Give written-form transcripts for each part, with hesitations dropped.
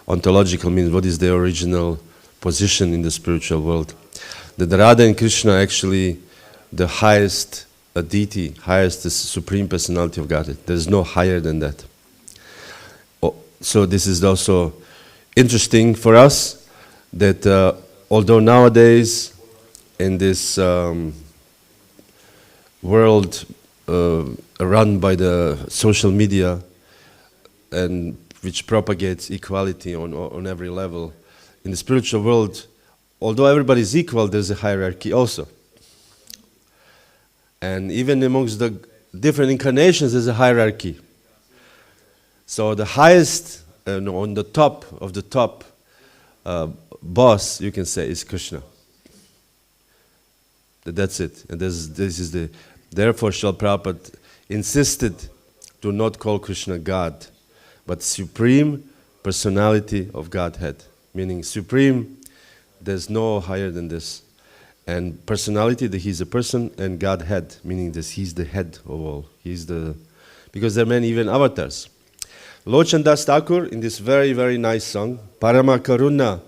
ontological meaning, what is their original position in the spiritual world. That Radha and Krishna are actually the highest deity, highest the supreme personality of Godhead. There is no higher than that. So this is also interesting for us that although nowadays in this world run by the social media and which propagates equality on every level, in the spiritual world, although everybody is equal, there's a hierarchy also. And even amongst the different incarnations, there's a hierarchy. So the highest, on the top of the top boss, you can say, is Krishna. That's it. And this is the. Therefore, Srila Prabhupada insisted to not call Krishna God, but supreme personality of Godhead, meaning supreme. There's no higher than this. And personality, that he's a person, and Godhead, meaning that he's the head of all. Because there are many even avatars. Lochan Das Thakur, in this very, very nice song, Parama Karuna,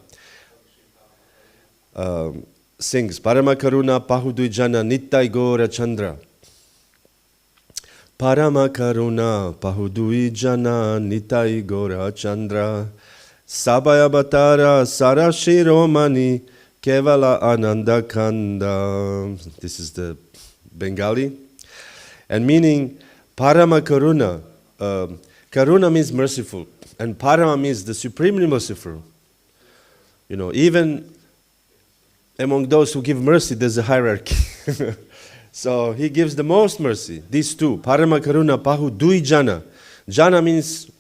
sings, Parama Karuna Pahudujana Nittai Gora Chandra. Parama Karuna Pahudujana Nittai Gora Chandra. Sabaya Batara Sarashiromani Kevala Ananda Kanda. This is the Bengali. And meaning, Parama Karuna. Karuna means merciful. And Parama means the supremely merciful. Even among those who give mercy, there's a hierarchy. So he gives the most mercy. These two. Parama Karuna Pahu Dui Jana. Jana means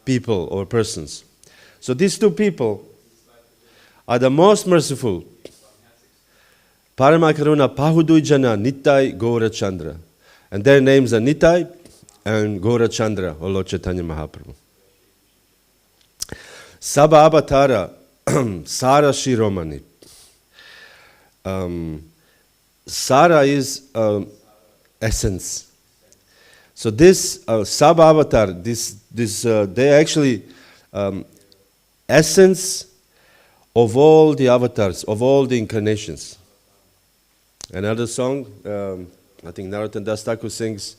people or persons. So these two people are the most merciful. Parama Karuna Pahudui Jana Nittai Gaura Chandra. And their names are Nittai and Gaura Chandra, or Lord Chaitanya Mahaprabhu. Sabha Avatara Sara Shiromani. Sara is essence. So this Sabha Avatar, they actually essence of all the avatars, of all the incarnations. Another song, I think Narottam Das Thakur sings,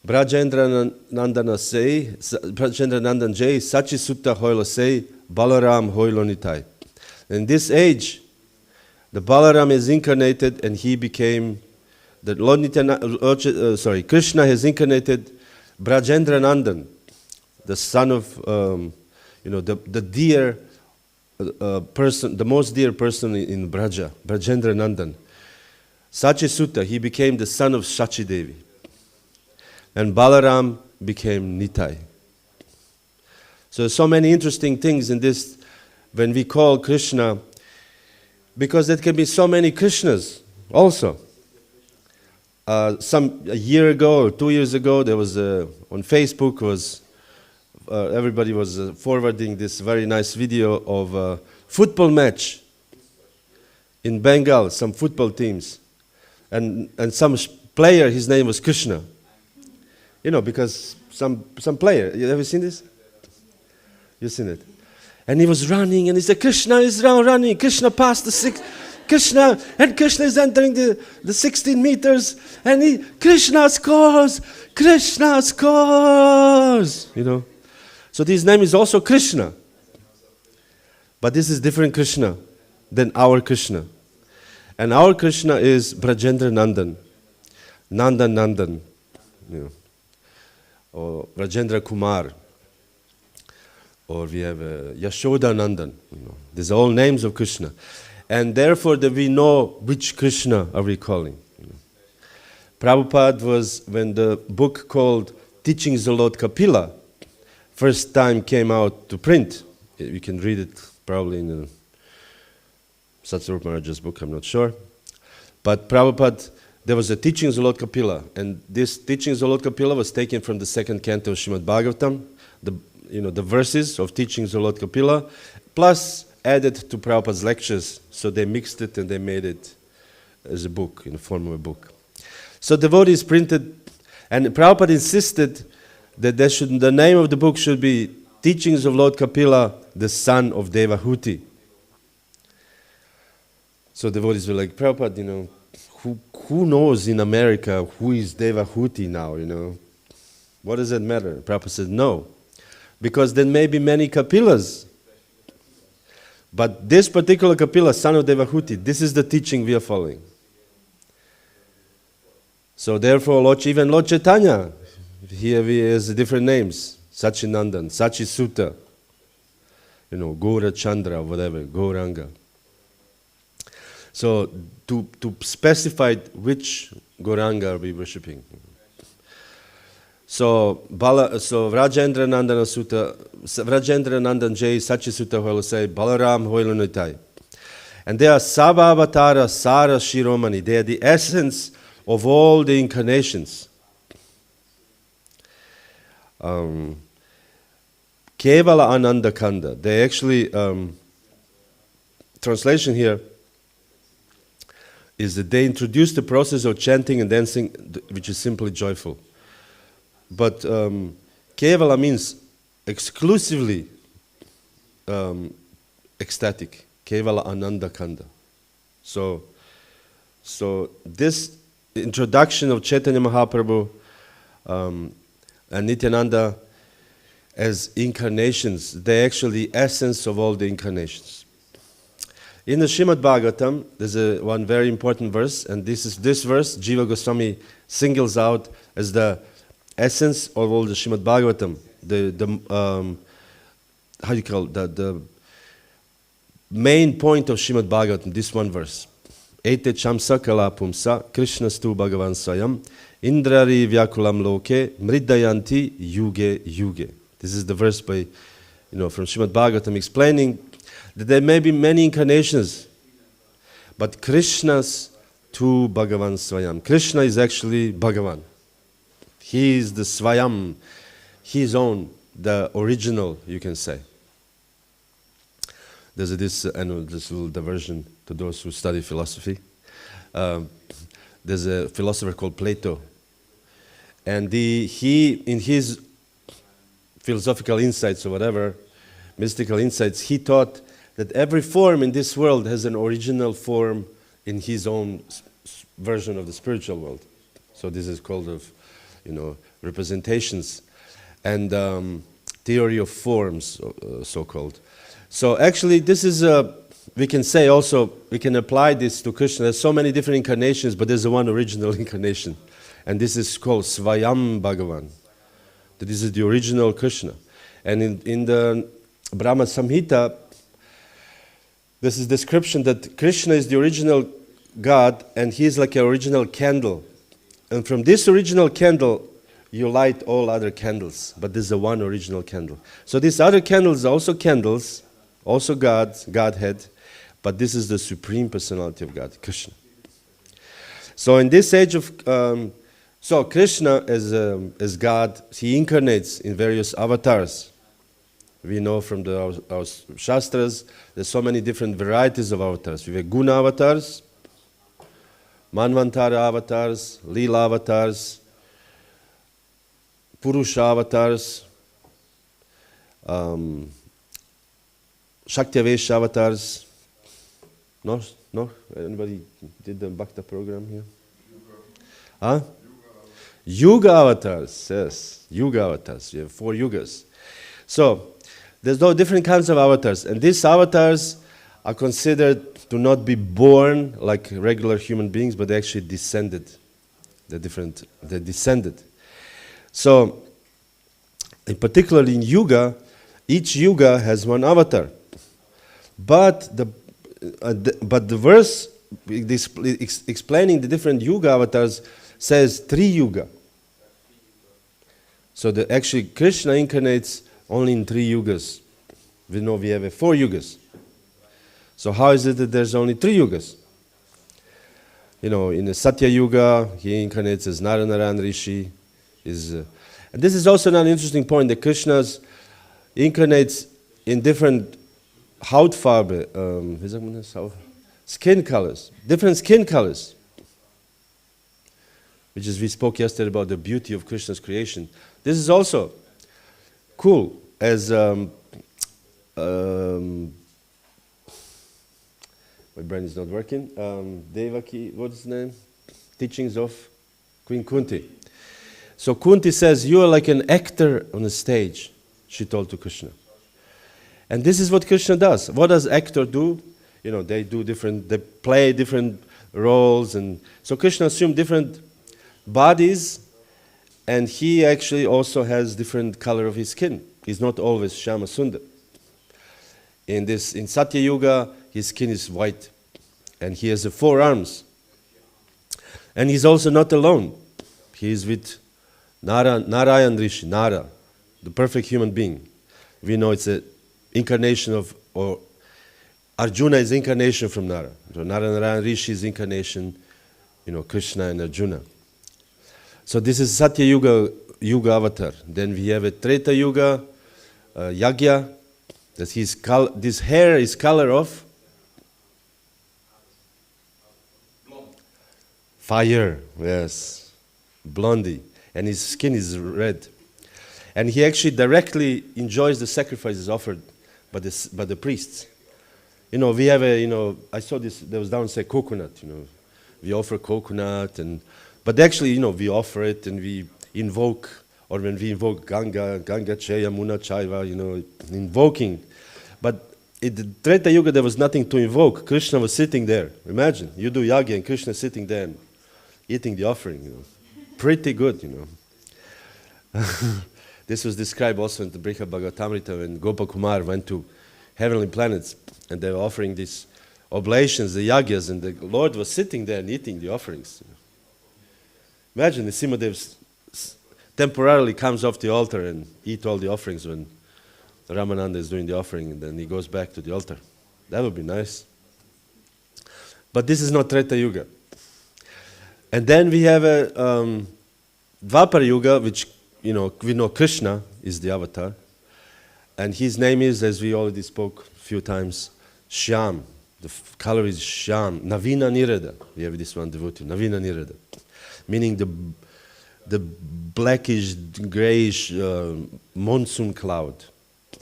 Brajendra Nandana say, Brajendra Nandan Jay, Sachi Sutta Hoilo say, Balaram Hoilo Nitai. In this age, the Balaram is incarnated and he became, Krishna has incarnated Brajendra Nandan, the son of, the dear person, the most dear person in Braja, Brajendra Nandan. Sachi Sutta, he became the son of Shachi Devi. And Balaram became Nitai. So many interesting things in this when we call Krishna, because there can be so many Krishnas also. A year ago or 2 years ago, there was on Facebook everybody was forwarding this very nice video of a football match in Bengal, some football teams. And some player, his name was Krishna. Because some player, you ever seen this? You've seen it. And he was running and he said, Krishna is now running. Krishna passed Krishna is entering the 16 meters and Krishna scores. So his name is also Krishna. But this is different Krishna than our Krishna. And our Krishna is Brajendra Nandan. Nandan. Or Rajendra Kumar. Or we have Yashoda Nandan. These are all names of Krishna. And therefore we know which Krishna are we calling. Prabhupada was, when the book called Teachings of Lord Kapila first time came out to print, you can read it probably in Satsarup Maharaja's book, I'm not sure. But Prabhupada, there was a Teachings of Lord Kapila, and this Teachings of Lord Kapila was taken from the second canto of Srimad Bhagavatam, the verses of Teachings of Lord Kapila, plus added to Prabhupada's lectures, so they mixed it and they made it as a book, in the form of a book. So devotees printed, and Prabhupada insisted that the name of the book should be teachings of Lord Kapila, the son of Devahuti. So devotees were like, Prabhupada, who knows in America who is Devahuti now, What does it matter? Prabhupada said, no. Because there may be many Kapilas. But this particular Kapila, son of Devahuti, this is the teaching we are following. So therefore, even Lord Chaitanya, here he has different names. Sacinandana, Sachi Sutta, Gaura Chandra, whatever, Gauranga. So to specify which Gauranga are we worshipping. So Vrajendra Nandana Sutta, Vrajendra Nandan Jay Sachi Sutta will say Balaram Hoilunitai. And they are Sabhavatara Sara Shiromani. They are the essence of all the incarnations. Kevala Ananda Kanda. They actually, translation here is that they introduced the process of chanting and dancing, which is simply joyful. But Kevala means exclusively ecstatic. Kevala Ananda Kanda. So this introduction of Chaitanya Mahaprabhu and Nityananda as incarnations, they're actually the essence of all the incarnations. In the Srimad Bhagavatam, there's one very important verse, and this verse Jiva Goswami singles out as the essence of all the Srimad Bhagavatam. The main point of Srimad Bhagavatam, this one verse. Ete chamsa kala pumsa krishnastu bhagavan swayam indrari vyakulam loke mridayanti yuge yuge. This is the verse by, from Srimad Bhagavatam explaining that there may be many incarnations, but Krishna's tu Bhagavan Swayam. Krishna is actually Bhagavan. He is the Swayam, his own, the original, you can say. There's this little diversion to those who study philosophy. There's a philosopher called Plato, and he in his philosophical insights or whatever, mystical insights, he taught that every form in this world has an original form in his own version of the spiritual world. So this is called representations and theory of forms, so-called. So actually this is, we can say also, we can apply this to Krishna. There's so many different incarnations, but there's one original incarnation. And this is called Swayam Bhagavan. This is the original Krishna. And in the Brahma Samhita, this is description that Krishna is the original God and he is like an original candle. And from this original candle, you light all other candles. But this is the one original candle. So these other candles are also candles, also Godhead, but this is the Supreme Personality of God, Krishna. So in this age of... So Krishna as God, he incarnates in various avatars. We know from our Shastras, there's so many different varieties of avatars. We have Guna avatars, Manvantara avatars, Lila avatars, Purusha avatars, Shaktyavesha avatars. No? Anybody did the Bhakta program here? Huh? Yuga avatars, yes, Yuga avatars. You have 4 yugas. So, there's no different kinds of avatars. And these avatars are considered to not be born like regular human beings, but they actually descended. They descended. So, in particularly in Yuga, each Yuga has one avatar. But the verse explaining the different Yuga avatars says 3 Yuga. So actually Krishna incarnates only in 3 yugas. We know we have 4 yugas. So how is it that there's only 3 yugas? In the Satya Yuga, he incarnates as Naranaran Rishi. And this is also an interesting point, that Krishna incarnates in different Hautfarbe, skin colors, different skin colors. We spoke yesterday about the beauty of Krishna's creation. This is also cool. as my brain is not working. Devaki, what's his name? Teachings of Queen Kunti. So Kunti says, you are like an actor on a stage, she told to Krishna. And this is what Krishna does. What does actor do? You know, they play different roles. And so Krishna assumed different bodies, and he actually also has different color of his skin. He's not always Shyama Sundar. In Satya Yuga, his skin is white, and he has 4 arms. And he's also not alone. He is with Narayan Rishi, Nara, the perfect human being. We know it's an incarnation of, or Arjuna is incarnation from Nara. So Narayan Rishi is incarnation, Krishna and Arjuna. So this is Satya Yuga avatar. Then we have a Treta Yuga, Yagya. That this hair is color of fire. Yes, blondie. And his skin is red. And he actually directly enjoys the sacrifices offered by the priests. We have I saw this, there was downstairs coconut, we offer coconut, but actually, we offer it and we invoke, or when we invoke Ganga Chaya, Muna Chaiva, invoking. But in the Treta Yuga, there was nothing to invoke. Krishna was sitting there. Imagine, you do yagya and Krishna sitting there and eating the offering, Pretty good, This was described also in the Caitanya-caritāmṛta when Gopakumar went to heavenly planets and they were offering these oblations, the yagyas, and the Lord was sitting there and eating the offerings. Imagine the Simadev temporarily comes off the altar and eat all the offerings when Ramananda is doing the offering, and then he goes back to the altar. That would be nice. But this is not Treta Yuga. And then we have a Dvapara Yuga, which we know Krishna is the avatar, and his name is, as we already spoke a few times, Shyam. The color is Shyam. Navina Nirada. We have this one devotee, Navina Nirada, meaning the blackish, grayish monsoon cloud.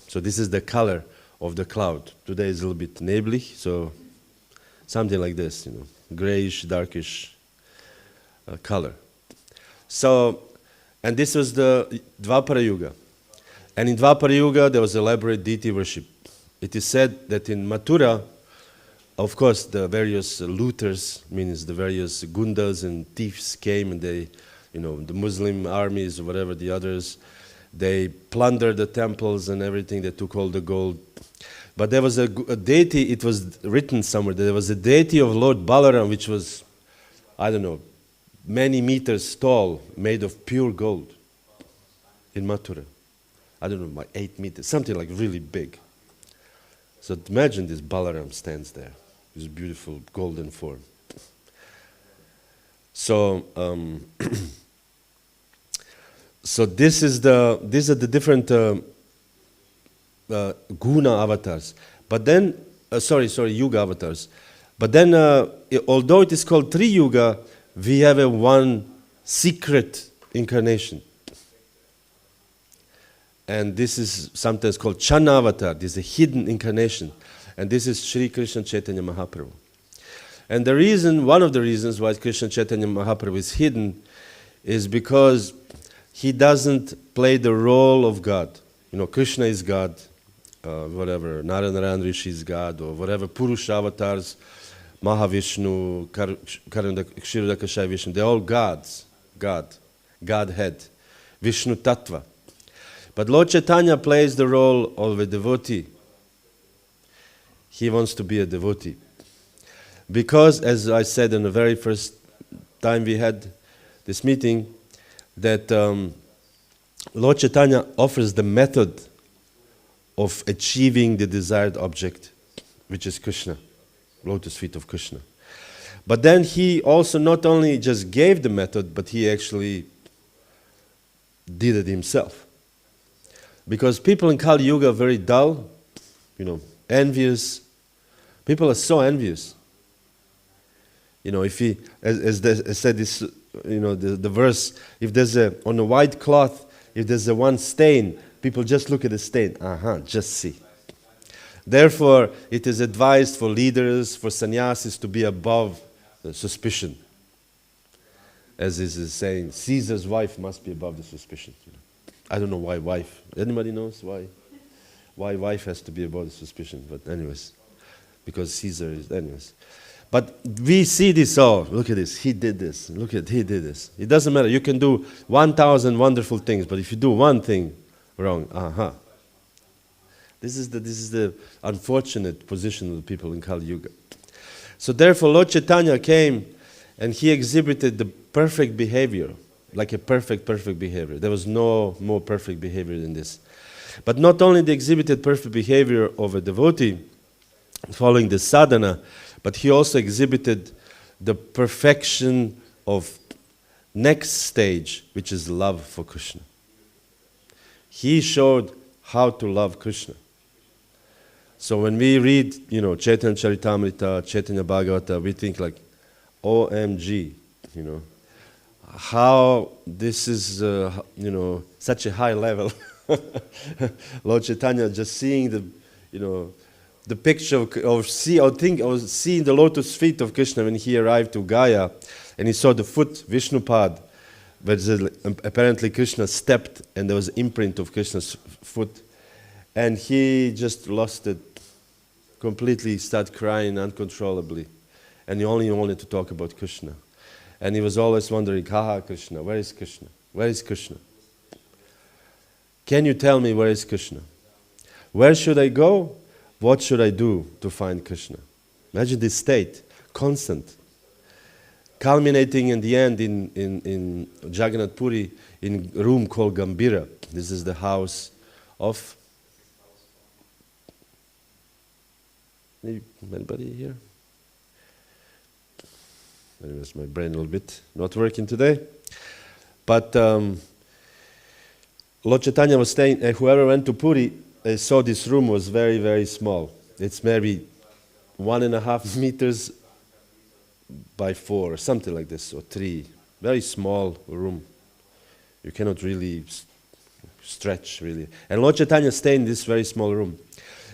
So this is the color of the cloud. Today is a little bit neblig, so something like this, grayish, darkish color. So, and this was the Dvapara Yuga. And in Dvapara Yuga, there was elaborate deity worship. It is said that in Mathura, of course, the various looters, means the various gundas and thieves came, and they, the Muslim armies or whatever the others, they plundered the temples and everything. They took all the gold. But there was a deity, it was written somewhere, that there was a deity of Lord Balaram, which was, I don't know, many meters tall, made of pure gold in Mathura. I don't know, like 8 meters, something like really big. So imagine this Balaram stands there, this beautiful golden form. So, so these are the different guna avatars. But then, yuga avatars. But then, although it is called Tri Yuga, we have a one secret incarnation. And this is sometimes called Channa avatar. This is a hidden incarnation. And this is Sri Krishna Chaitanya Mahaprabhu. And the reason, one of the reasons why Krishna Chaitanya Mahaprabhu is hidden is because he doesn't play the role of God. Krishna is God, whatever, Narayan Rishi is God, or whatever, Purusha avatars, Mahavishnu, Kshirodakashayi Vishnu, they're all gods, Godhead, Vishnu Tattva. But Lord Chaitanya plays the role of a devotee. He wants to be a devotee. Because, as I said in the very first time we had this meeting, that Lord Chaitanya offers the method of achieving the desired object, which is Krishna, lotus feet of Krishna. But then he also not only just gave the method, but he actually did it himself. Because people in Kali Yuga are very dull, envious. People are so envious. If he, as said this, the verse, if there's on a white cloth, if there's a one stain, People just look at the stain. Just see. Therefore, it is advised for leaders, for sannyasis to be above the suspicion. As is saying, Caesar's wife must be above the suspicion. I don't know why wife. Anybody knows why? Why wife has to be above the suspicion? But anyways, because Caesar is, anyways. But we see this all. Look at this. He did this. Look at he did this. It doesn't matter. You can do 1,000 wonderful things, but if you do one thing wrong, This is the unfortunate position of the people in Kali Yuga. So therefore, Lord Chaitanya came and he exhibited the perfect behavior, like a perfect behavior. There was no more perfect behavior than this. But not only they exhibited perfect behavior of a devotee following the sadhana, but he also exhibited the perfection of next stage, which is love for Krishna. He showed how to love Krishna. So when we read, Caitanya-caritāmṛta, Chaitanya Bhagavata, we think like, OMG, how this is, such a high level. Lord Chaitanya just seeing the picture of seeing the lotus feet of Krishna when he arrived to Gaya, and he saw the foot, Vishnupad, where apparently Krishna stepped, and there was imprint of Krishna's foot, and he just lost it, completely started crying uncontrollably, and he only wanted to talk about Krishna, and he was always wondering, Krishna, where is Krishna? Where is Krishna? Can you tell me where is Krishna? Where should I go? What should I do to find Krishna? Imagine this state, constant, culminating in the end in Jagannath Puri, in a room called Gambhira. This is the house of... Anybody here? Anyways, my brain a little bit not working today. But Lord Chaitanya was saying, whoever went to Puri saw this room was very, very small. It's maybe 1.5 meters by 4, or something like this, or 3. Very small room. You cannot really stretch, really. And Lord Chaitanya stayed in this very small room.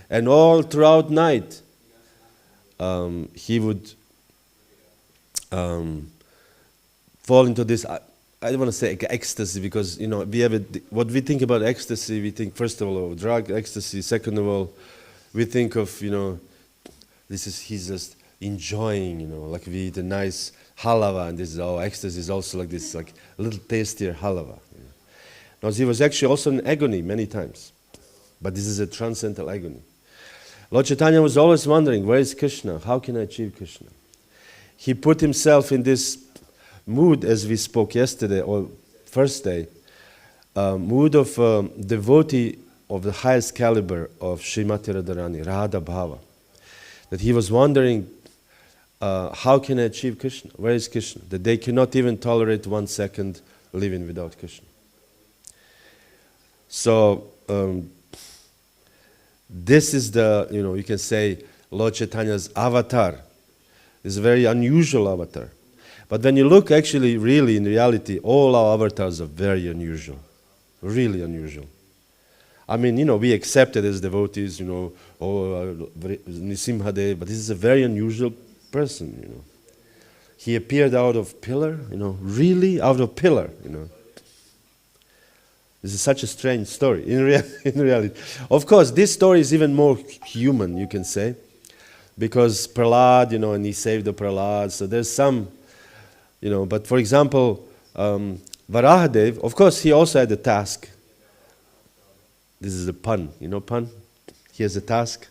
And all throughout night, he would fall into this, I don't want to say ecstasy, because we have what we think about ecstasy, we think first of all of drug ecstasy, second of all we think of he's just enjoying, like we eat a nice halava, and this is ecstasy is also like this, like a little tastier halava. Now he was actually also in agony many times, but this is a transcendental agony. Lord Chaitanya was always wondering, where is Krishna? How can I achieve Krishna? He put himself in this mood, as we spoke yesterday or first day, mood of devotee of the highest caliber of Srimati Radharani, Radha Bhava. That he was wondering, how can I achieve Krishna? Where is Krishna? That they cannot even tolerate 1 second living without Krishna. So, this is the, you can say, Lord Chaitanya's avatar. It's a very unusual avatar. But when you look actually, really, in reality, all our avatars are very unusual. Really unusual. I mean, we accept it as devotees, Nisimhadev, but this is a very unusual person, He appeared out of pillar, really out of pillar, This is such a strange story, in reality. Of course, this story is even more human, you can say, because Prahlad, and he saved the Prahlad, so there's some, but for example, Varahadev, of course, he also had a task. This is a pun, pun? He has a task.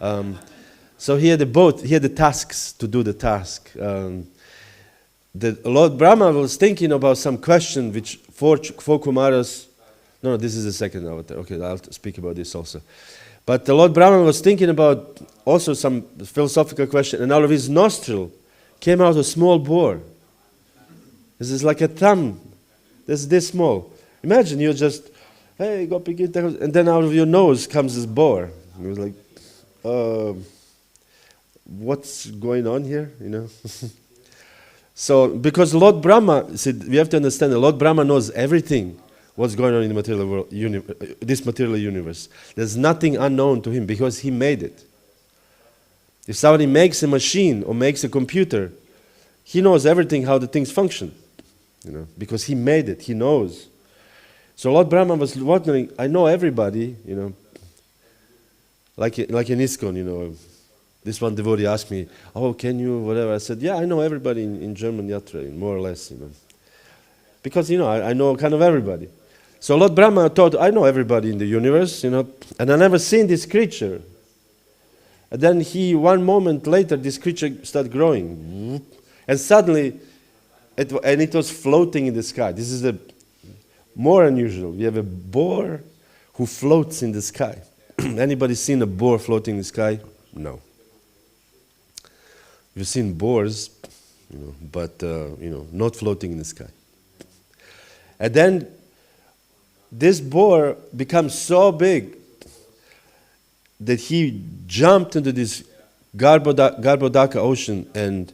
So he had the tasks to do the task. The Lord Brahma was thinking about some question which four Kumaras, no, this is the second avatar. Okay, I'll speak about this also. But the Lord Brahma was thinking about also some philosophical question, and out of his nostril came out a small boar. This is like a thumb. This is this small. Imagine you're just, hey, go pick it, and then out of your nose comes this boar. And he was like, what's going on here, So, because Lord Brahma, see, we have to understand that Lord Brahma knows everything what's going on in the material world, this material universe. There's nothing unknown to him because he made it. If somebody makes a machine or makes a computer, he knows everything how the things function, because he made it, he knows. So Lord Brahma was wondering, I know everybody, like in ISKCON, this one devotee asked me, oh, can you, whatever. I said, yeah, I know everybody in German Yatra, more or less, Because, I know kind of everybody. So Lord Brahma thought, I know everybody in the universe, and I never seen this creature. And then one moment later, this creature started growing. And suddenly, it was floating in the sky. This is more unusual. We have a boar who floats in the sky. Anybody seen a boar floating in the sky? No. You've seen boars, but not floating in the sky. And then this boar becomes so big that he jumped into this Garbhodaka ocean and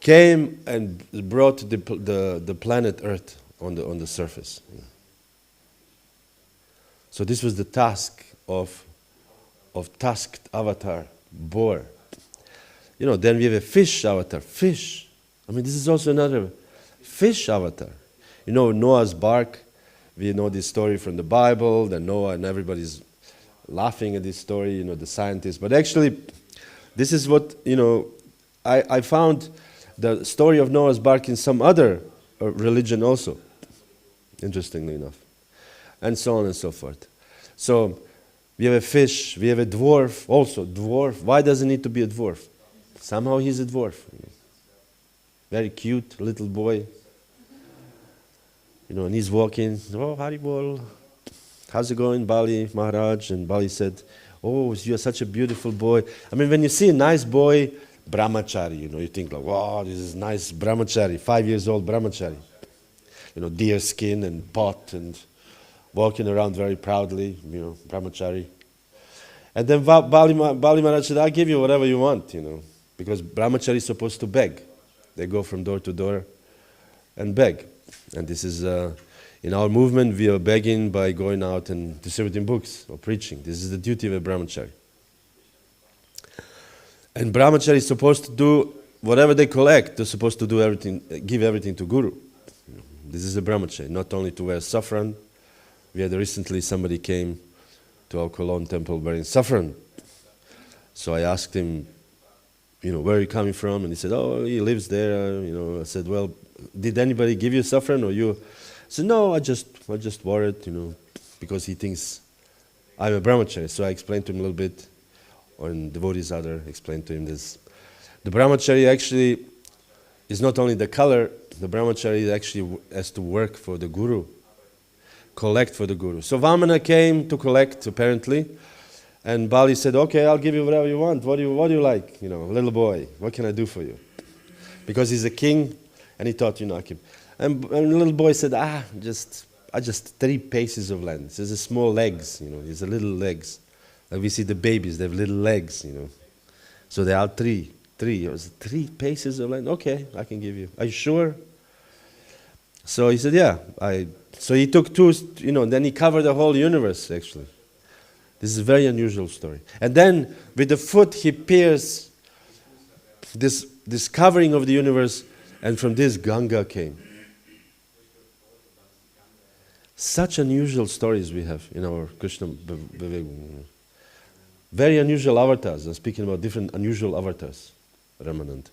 came and brought the planet Earth on the surface. So this was the task of tusked avatar, boar. Then we have a fish avatar, fish. This is also another fish avatar. Noah's bark. We know this story from the Bible, that Noah, and everybody's laughing at this story, the scientists. But actually, this is what, I found the story of Noah's bark in some other religion also, interestingly enough. And so on and so forth. So, we have a fish, we have a dwarf also. Dwarf, why does it need to be a dwarf? Somehow he's a dwarf. Very cute little boy. And he's walking, oh, Haribol, how's it going, Bali Maharaj? And Bali said, oh, you're such a beautiful boy. When you see a nice boy, brahmachari, you think like, wow, this is nice brahmachari, 5 years old brahmachari. Deer skin and pot and walking around very proudly, brahmachari. And then Bali Maharaj said, I'll give you whatever you want, because brahmachari is supposed to beg. They go from door to door and beg. And this is, in our movement, we are begging by going out and distributing books or preaching. This is the duty of a brahmachari. And brahmachari is supposed to do whatever they collect. They're supposed to do everything, give everything to Guru. This is a brahmachari, not only to wear saffron. We had recently somebody came to our Cologne temple wearing saffron. So I asked him, where are you coming from? And he said, oh, he lives there. I said, well, did anybody give you saffron or you? I said, no, I just wore it, because he thinks I'm a brahmachari. So I explained to him a little bit, and devotees other explained to him this. The brahmachari actually is not only the color, the brahmachari actually has to work for the Guru, collect for the Guru. So Vamana came to collect, apparently, and Bali said, okay, I'll give you whatever you want. What do you like? Little boy, what can I do for you? Because he's a king, and he thought, I can. And the little boy said, just 3 paces of land. There's a small legs, there's a little legs. Like we see the babies, they have little legs, So they are 3. It was 3 paces of land. Okay, I can give you. Are you sure? So he said, yeah. So he took 2, then he covered the whole universe, actually. This is a very unusual story. And then with the foot he pierced this covering of the universe, and from this Ganga came. Such unusual stories we have in our Krishna Bhagavad. Very unusual avatars. I'm speaking about different unusual avatars, Ramanand.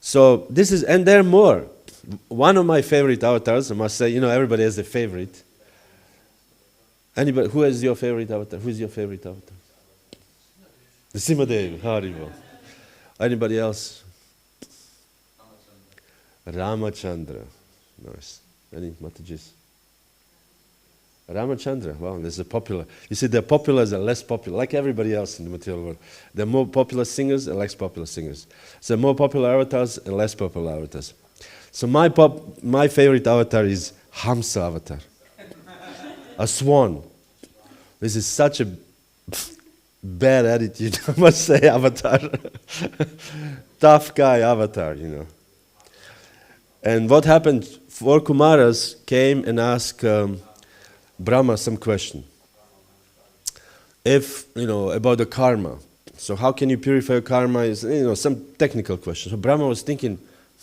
So this is, and there are more. One of my favorite avatars, I must say, everybody has a favorite. Anybody, who is your favorite avatar? Who is your favorite avatar? The Simadev, Haribo. Anybody else? Ramachandra. Nice. Any Matajis? Ramachandra, wow, there's a popular. You see, the popular and less popular, like everybody else in the material world. There are more popular singers and less popular singers. So more popular avatars and less popular avatars. So my favorite avatar is Hamsa avatar. A swan. This is such a bad attitude, I must say, avatar. Tough guy avatar, And what happened, 4 Kumaras came and asked Brahma some question. If, about the karma. So how can you purify your karma is, some technical question. So Brahma was thinking,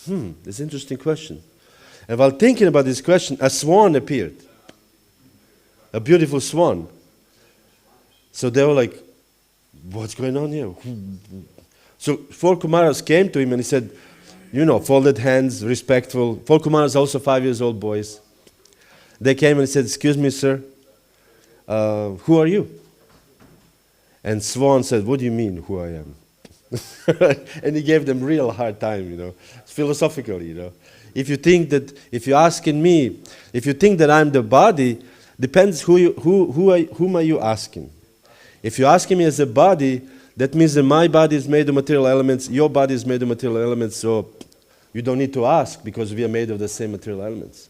this is an interesting question. And while thinking about this question, a swan appeared. A beautiful swan. So they were like, what's going on here? So 4 Kumaras came to him and he said, folded hands, respectful. 4 Kumaras also 5 years old boys. They came and said, excuse me, sir, who are you? And Swan said, what do you mean, who I am? And he gave them real hard time, philosophically, If you think that, if you're asking me, if you think that I'm the body, depends whom are you asking. If you're asking me as a body, that means that my body is made of material elements, your body is made of material elements, so you don't need to ask because we are made of the same material elements.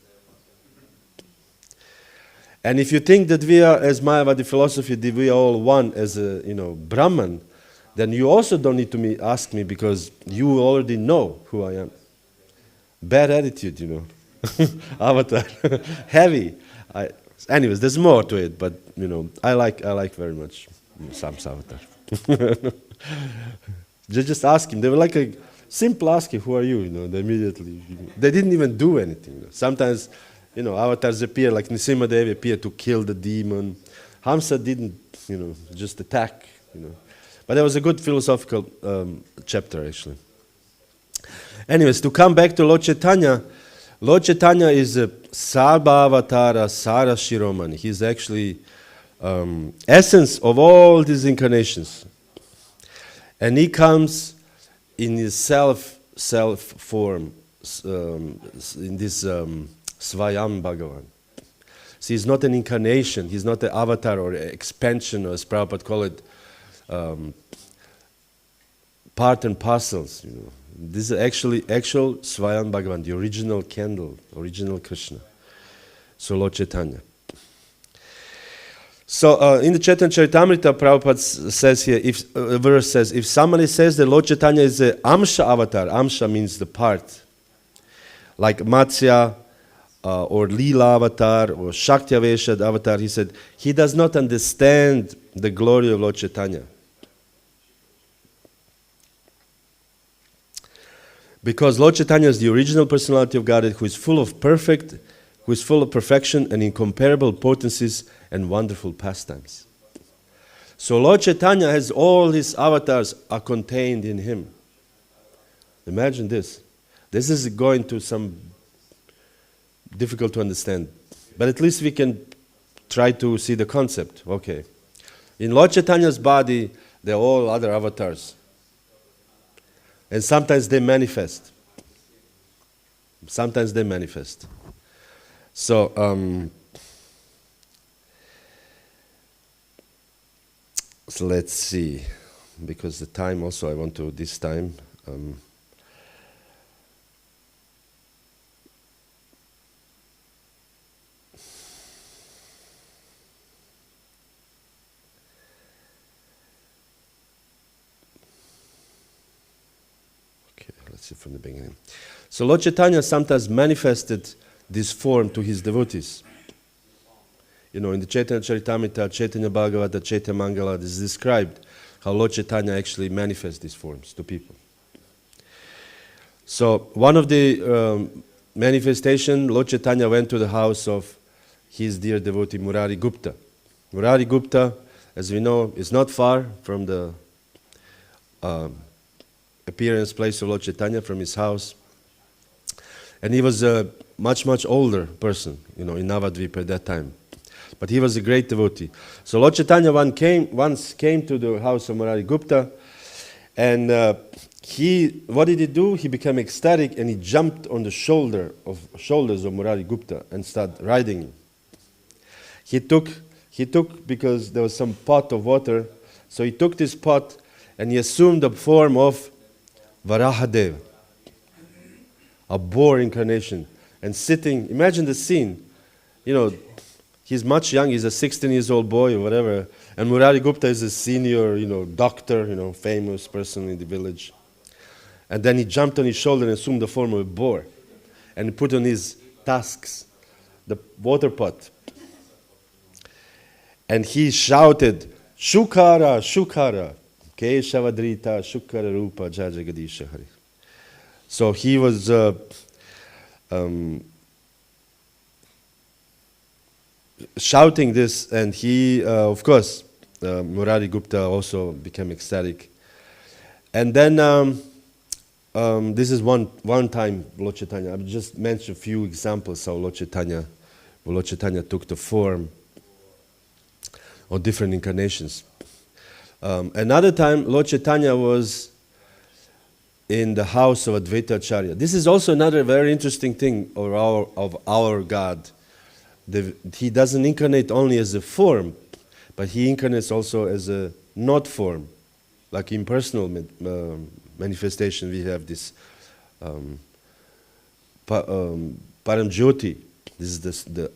And if you think that we are, as Mayavadi philosophy, that we are all one as a, Brahman, then you also don't need to ask me because you already know who I am. Bad attitude, Avatar, heavy. Anyways, there's more to it, but I like very much Sam's Avatar. Just ask him. They were like a simple asking, who are you? They immediately. They didn't even do anything. Sometimes, avatars appear, like Nrsimha Devi appeared to kill the demon. Hamsa didn't, just attack. But that was a good philosophical chapter, actually. Anyways, to come back to Lord Chaitanya is a Sarva-avatara Sara Shiromani. He's actually essence of all these incarnations. And he comes in his self form, in this Svayam Bhagavan. See, he's not an incarnation, he's not an avatar or expansion, or as Prabhupada call it, part and parcels, This is actual Svayam Bhagavan, the original candle, original Krishna. So Lord Chaitanya. So in the Caitanya-caritāmṛta, Prabhupada says here, a verse says, if somebody says that Lord Chaitanya is a Amsha avatar, Amsha means the part, like Matsya or Lila avatar or Shakti-avesha avatar, he said, he does not understand the glory of Lord Chaitanya. Because Lord Chaitanya is the original personality of Godhead who is full of perfection and incomparable potencies and wonderful pastimes. So Lord Chaitanya has all his avatars are contained in him. Imagine this. This is going to some difficult to understand. But at least we can try to see the concept. Okay. In Lord Chaitanya's body, there are all other avatars. And sometimes they manifest. Sometimes they manifest. So, so let's see, because the time also I want to this time. Let's see from the beginning. So Lord Chaitanya sometimes manifested this form to his devotees. In the Caitanya-caritāmṛta, Chaitanya Bhagavata, Chaitanya Mangala, this is described how Lord Chaitanya actually manifests these forms to people. So one of the manifestation, Lord Chaitanya went to the house of his dear devotee Murari Gupta. Murari Gupta, as we know, is not far from the appearance place of Lord Chaitanya, from his house. And he was a much older person, in Navadvipa at that time. But he was a great devotee. So Lord Chaitanya once came to the house of Murari Gupta, and what did he do? He became ecstatic and he jumped on the shoulders of Murari Gupta and started riding him. He took because there was some pot of water, so he took this pot and he assumed the form of Varahadeva, a boar incarnation, and sitting. Imagine the scene. He's much young. He's a 16-year-old boy or whatever, and Murari Gupta is a senior, doctor, famous person in the village. And then he jumped on his shoulder and assumed the form of a boar, and he put on his tusks the water pot. And he shouted, Shukara, Shukara, Keshavadrita, Shukara Rupa, Jajagadisha Hari. So he was shouting this, and he, of course, Murari Gupta also became ecstatic. And then, this is one time Lord Chaitanya. I'll just mention a few examples how Lord Chaitanya took the form of different incarnations. Another time, Lord Chaitanya was in the house of Advaita Acharya. This is also another very interesting thing of our God. He doesn't incarnate only as a form, but he incarnates also as a not form. Like impersonal manifestation, we have this Param Jyoti. This is the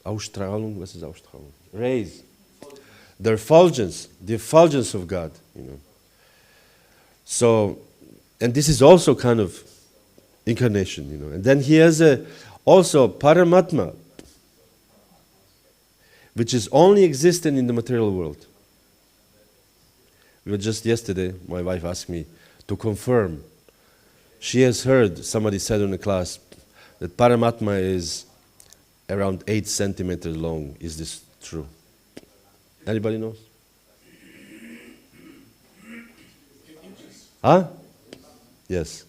Ausstrahlung. What is Ausstrahlung? Rays. The effulgence of God. So, and this is also kind of incarnation. And then he has also Paramatma, which is only existent in the material world. We were just yesterday, my wife asked me to confirm. She has heard, somebody said in the class, that Paramatma is around 8 centimeters long. Is this true? Anybody knows? Huh? Yes.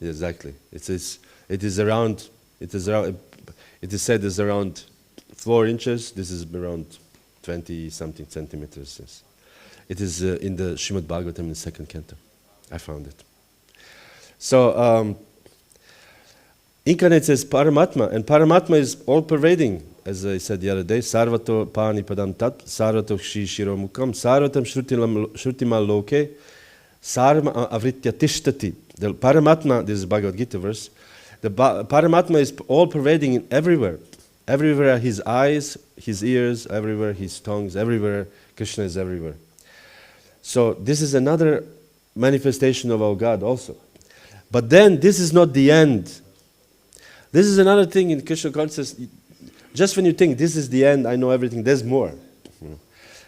Exactly. It is said it's around 4 inches. This is around 20-something centimeters. Yes. It is in the Srimad Bhagavatam in the 2nd canto. I found it. So, incarnates as Paramatma, and Paramatma is all-pervading, as I said the other day. Sarvato pani padam tat, sarvato kshi shiro mukam, sarvatam shrutima loke, sarma avritya tishtati. The Paramatma, this is Bhagavad Gita verse, the Paramatma is all-pervading everywhere. Everywhere his eyes, his ears, everywhere his tongues, everywhere Krishna is everywhere. So this is another manifestation of our God also. But then this is not the end. This is another thing in Krishna consciousness. Just when you think this is the end, I know everything, there's more.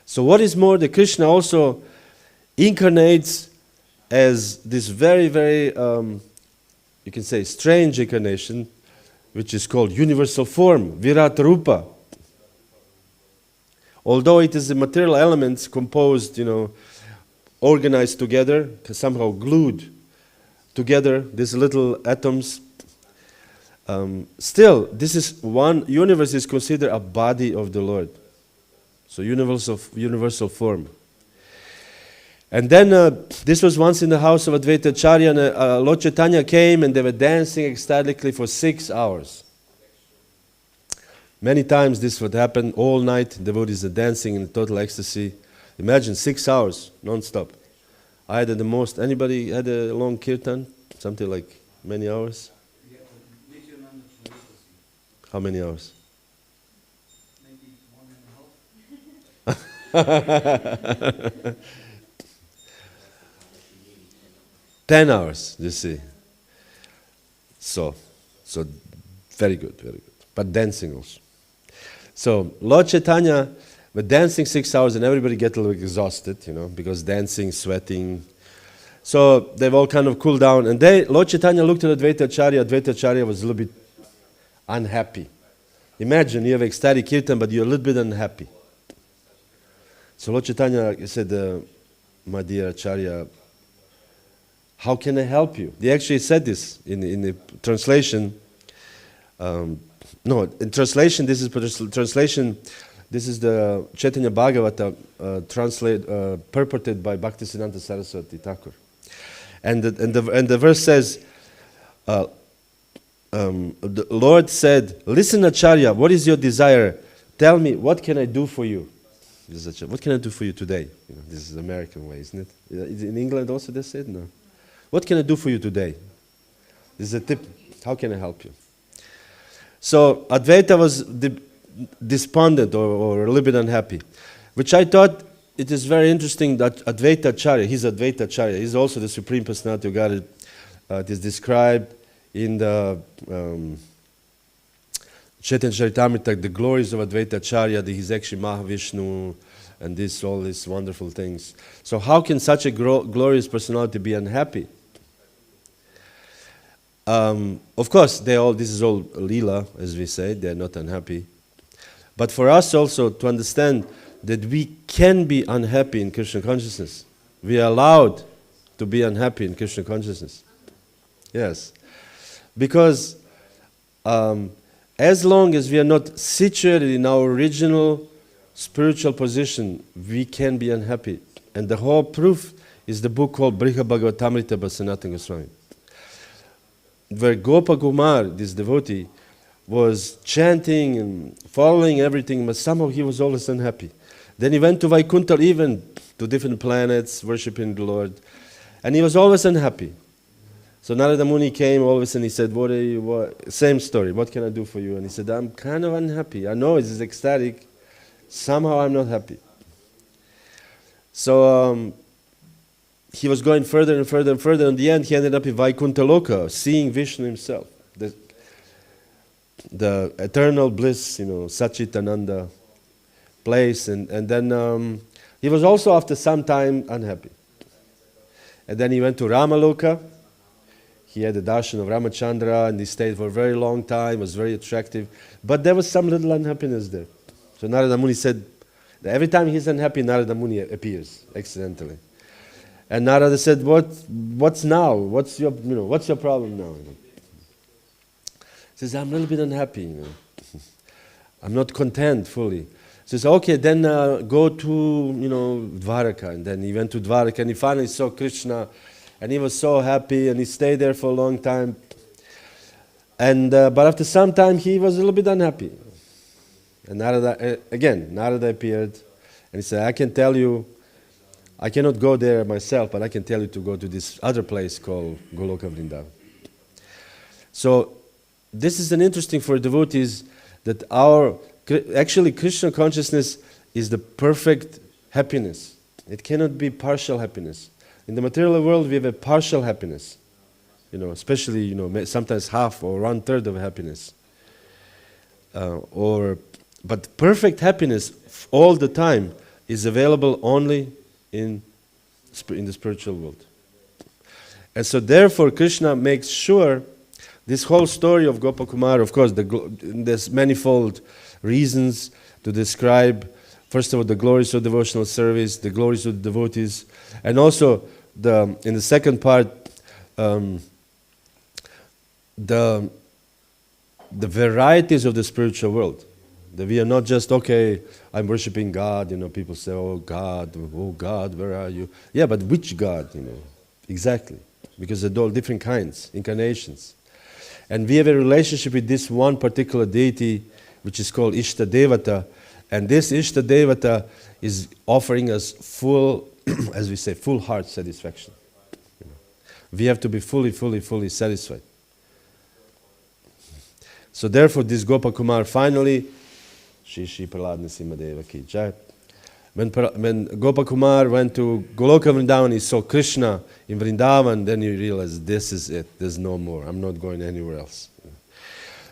So what is more, the Krishna also incarnates as this very, very, you can say, strange incarnation, which is called universal form, Virat Rupa. Although it is the material elements composed, organized together, somehow glued together, these little atoms. Still, this is one universe is considered a body of the Lord. So universal form. And then this was once in the house of Advaita Acharya, and Lord Chaitanya came and they were dancing ecstatically for 6 hours. Many times this would happen all night. Devotees are dancing in total ecstasy. Imagine 6 hours, non-stop. I had the most. Anybody had a long kirtan? Something like many hours? How many hours? Maybe 1.5. 10 hours, you see. So very good, very good. But dancing also. So Lord Chaitanya were dancing 6 hours and everybody get a little exhausted, because dancing, sweating. So they've all kind of cooled down. And Lord Chaitanya looked at Advaita Acharya. Advaita Acharya was a little bit unhappy. Imagine you have ecstatic kirtan, but you're a little bit unhappy. So Lord Chaitanya said, my dear Acharya, how can I help you? They actually said this in the translation. In translation, this is the Chaitanya Bhagavata purported by Bhaktisiddhanta Saraswati Thakur. And the verse says, the Lord said, listen Acharya, what is your desire? Tell me, what can I do for you? What can I do for you today? This is the American way, isn't it? In England also they said, no. What can I do for you today? This is a tip. How can I help you? So Advaita was despondent or a little bit unhappy, which I thought it is very interesting that Advaita Acharya, he's also the Supreme Personality of God. It is described in the Caitanya-caritāmṛta, the glories of Advaita Acharya, that he's actually Mahavishnu, and all these wonderful things. So how can such a glorious personality be unhappy? Of course, this is all lila, as we say, they're not unhappy. But for us also to understand that we can be unhappy in Krishna consciousness. We are allowed to be unhappy in Krishna consciousness. Yes. Because as long as we are not situated in our original spiritual position, we can be unhappy. And the whole proof is the book called Briha Bhagavatamrita by Sanatana Goswami, where Gopa Kumar, this devotee, was chanting and following everything, but somehow he was always unhappy. Then he went to Vaikuntha, even to different planets, worshipping the Lord, and he was always unhappy. So Narada Muni came always and he said, same story, what can I do for you? And he said, I'm kind of unhappy. I know it's ecstatic, somehow I'm not happy. So he was going further and further and further. In the end, he ended up in Vaikuntha Loka, seeing Vishnu himself, the eternal bliss, Sacinandana place. And then he was also after some time unhappy. And then he went to Ramaloka. He had the darshan of Ramachandra, and he stayed for a very long time, was very attractive. But there was some little unhappiness there. So Narada Muni said, that every time he's unhappy, Narada Muni appears accidentally. And Narada said, what's now? What's your problem now? He says, I'm a little bit unhappy. I'm not content fully. He says, okay, then go to Dwaraka. And then he went to Dwaraka and he finally saw Krishna, and he was so happy, and he stayed there for a long time. And but after some time, he was a little bit unhappy. And Narada appeared, and he said, I can tell you, I cannot go there myself, but I can tell you to go to this other place called Goloka Vrindavan. So this is an interesting for devotees, that actually Krishna consciousness is the perfect happiness. It cannot be partial happiness. In the material world, we have a partial happiness, especially sometimes half or 1/3 of happiness. But perfect happiness all the time is available only in the spiritual world. And so therefore Krishna makes sure, this whole story of Gopakumar, of course, there's manifold reasons to describe, first of all, the glories of devotional service, the glories of the devotees, and also in the second part, the varieties of the spiritual world. That we are not just, okay, I'm worshipping God, people say, oh God, where are you? Yeah, but which God, exactly. Because they're all different kinds, incarnations. And we have a relationship with this one particular deity, which is called Ishta Devata. And this Ishta Devata is offering us full, as we say, full heart satisfaction. We have to be fully satisfied. So therefore, this Gopakumar finally, Shri Prahlad Nrsimhadeva ki Jaya. When Gopakumar went to Goloka Vrindavan, he saw Krishna in Vrindavan, then he realized, this is it, there's no more, I'm not going anywhere else.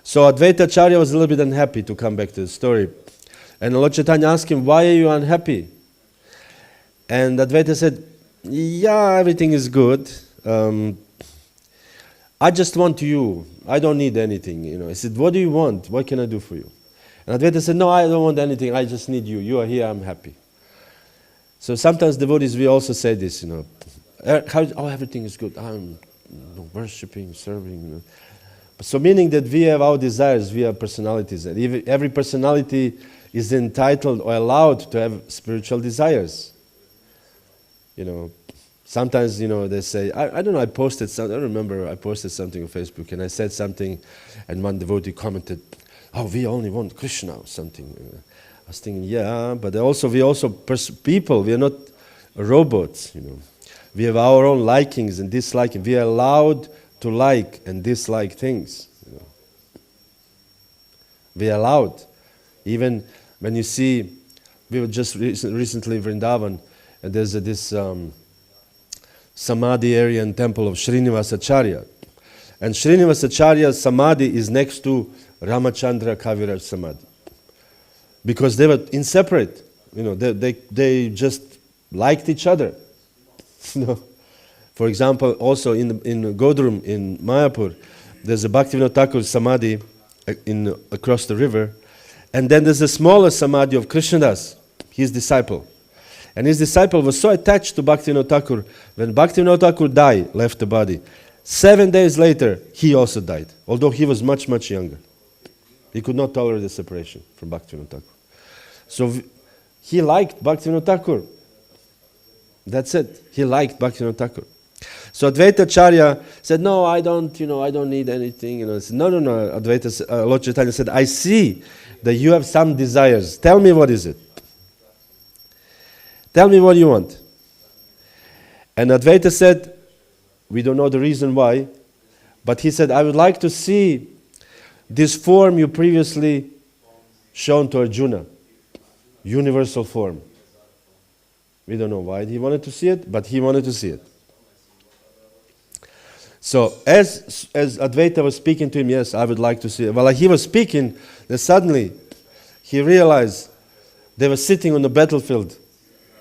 So Advaita Acharya was a little bit unhappy, to come back to the story. And Lord Chaitanya asked him, why are you unhappy? And Advaita said, yeah, everything is good. I just want you. I don't need anything. He said, what do you want? What can I do for you? And Advaita said, no, I don't want anything. I just need you. You are here. I'm happy. So sometimes devotees, we also say this, everything is good. I'm worshipping, serving. So meaning that we have our desires, we have personalities. And every personality is entitled or allowed to have spiritual desires. Sometimes, they say, I don't know, I posted something, I remember I posted something on Facebook and I said something and one devotee commented, oh, we only want Krishna or something. I was thinking, yeah, but we also people, we are not robots, We have our own likings and dislikings. We are allowed to like and dislike things. We are allowed. Even when you see, we were just recently in Vrindavan, and there's this Samadhi area and temple of Srinivasacharya. And Srinivasacharya's samadhi is next to Ramachandra Kaviraj samadhi. Because they were inseparate. They just liked each other. For example, also in Godrum in Mayapur, there's a Bhaktivinoda Thakur samadhi across the river, and then there's a smaller samadhi of Krishnadas, his disciple. And his disciple was so attached to Bhaktivinoda Thakur, when Bhaktivinoda Thakur left the body, 7 days later, he also died, although he was much, much younger. He could not tolerate the separation from Bhaktivinoda Thakur. So he liked Bhaktivinoda Thakur. That's it. He liked Bhaktivinoda Thakur. So Advaita Acharya said, no, I don't need anything. Said, no. Advaita, Lord Chaitanya said, I see that you have some desires. Tell me what is it. Tell me what you want. And Advaita said, we don't know the reason why, but he said, I would like to see this form you previously shown to Arjuna, universal form. We don't know why he wanted to see it, but he wanted to see it. So as Advaita was speaking to him, yes, I would like to see it. While he was speaking, then suddenly he realized they were sitting on the battlefield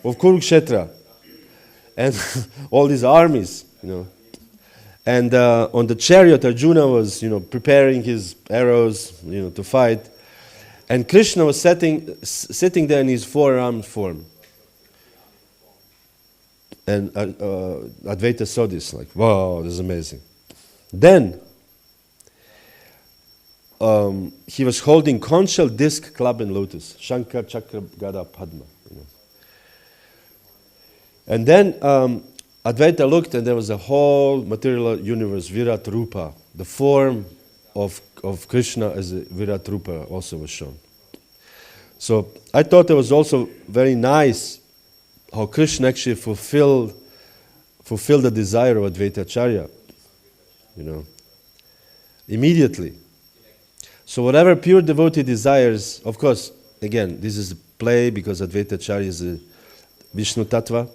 of Kurukshetra, and all these armies, And on the chariot, Arjuna was, preparing his arrows, to fight. And Krishna was sitting there in his four-armed form. And Advaita saw this, like, wow, this is amazing. Then, he was holding conch shell, disc, club, and lotus. Shankar, Chakra, Gada, Padma. And then Advaita looked, and there was a whole material universe, Virat Rupa. The form of Krishna as a Virat Rupa also was shown. So I thought it was also very nice how Krishna actually fulfilled the desire of Advaita Acharya, immediately. So whatever pure devotee desires, of course, again, this is a play because Advaita Acharya is a Vishnu Tattva.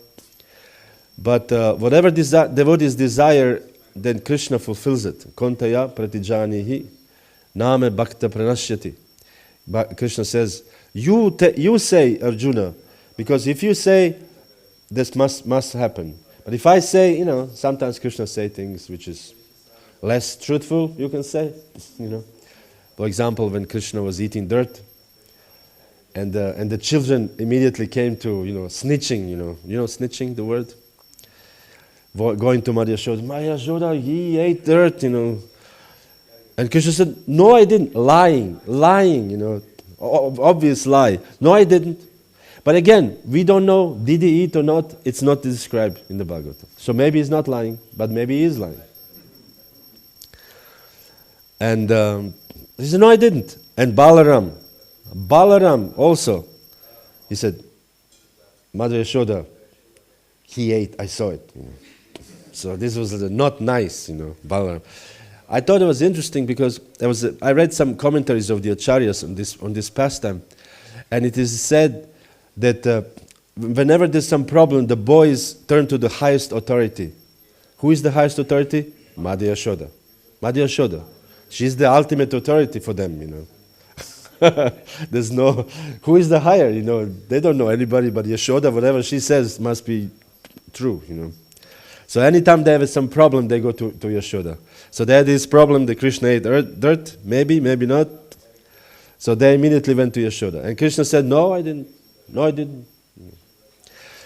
But whatever devotees desire, then Krishna fulfills it. Kontaya pratijanihi name bhakta pranashyati. Krishna says, you say, Arjuna, because if you say, this must happen. But if I say, sometimes Krishna say things which is less truthful, you can say, For example, when Krishna was eating dirt, and the children immediately came to, snitching, snitching, the word? Going to Madhya Yashoda, he ate dirt, And Krishna said, no, I didn't. Lying, obvious lie. No, I didn't. But again, we don't know, did he eat or not? It's not described in the Bhagavatam. So maybe he's not lying, but maybe he is lying. And he said, no, I didn't. And Balaram also, he said, Mother Yashoda, he ate, I saw it. So this was not nice, Balaram. I thought it was interesting because I read some commentaries of the Acharyas on this pastime, and it is said that whenever there's some problem, the boys turn to the highest authority. Who is the highest authority? Madhya Yashoda. Madhya Yashoda. She's the ultimate authority for them, There's no, who is the higher, They don't know anybody, but Yashoda, whatever she says must be true, So anytime they have some problem, they go to Yashoda. So they had this problem, the Krishna ate dirt, maybe not. So they immediately went to Yashoda. And Krishna said, no, I didn't. No, I didn't.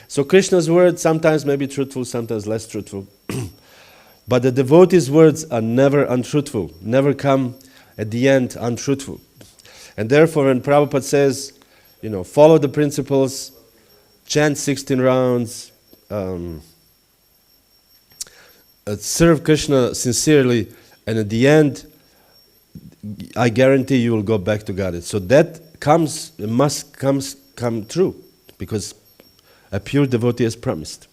So Krishna's words sometimes may be truthful, sometimes less truthful. But the devotee's words are never untruthful, never come at the end untruthful. And therefore when Prabhupada says, follow the principles, chant 16 rounds, serve Krishna sincerely, and at the end, I guarantee you will go back to Godhead. So that must come true, because a pure devotee has promised.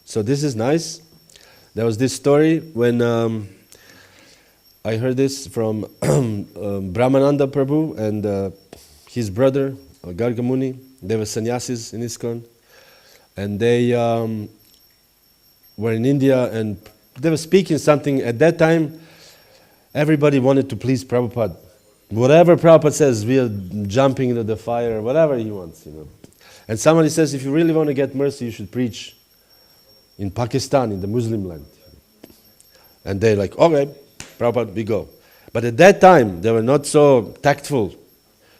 So this is nice. There was this story when I heard this from Brahmananda Prabhu and his brother, Garga Muni. They were sannyasis in ISKCON. And they were in India and they were speaking something. At that time, everybody wanted to please Prabhupada. Whatever Prabhupada says, we are jumping into the fire, whatever he wants, you know. And somebody says, if you really want to get mercy, you should preach in Pakistan, in the Muslim land. And they're like, okay, Prabhupada, we go. But at that time, they were not so tactful.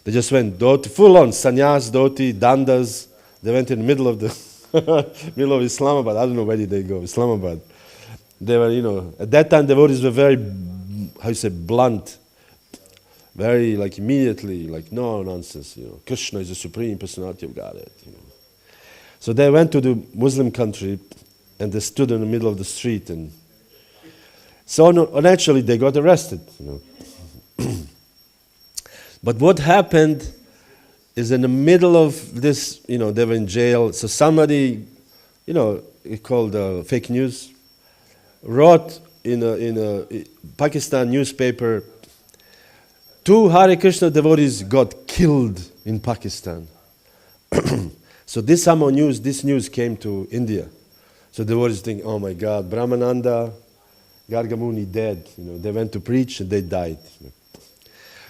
They just went full on, sannyas, dhoti, dandas. They went in the middle of the middle of Islamabad. I don't know where did they go, Islamabad. They were, you know, at that time devotees were very, how you say, blunt. Very, like, immediately, like, no nonsense, you know. Krishna is the supreme personality of Godhead, you know. So they went to the Muslim country and they stood in the middle of the street, and so naturally they got arrested, you know. But what happened is in the middle of this, you know, they were in jail, so somebody, you know, it called fake news, wrote in a Pakistan newspaper, 2 Hare Krishna devotees got killed in Pakistan. So this news came to India. So devotees think, oh my God, Brahmananda, Gargamuni dead. You know, they went to preach and they died.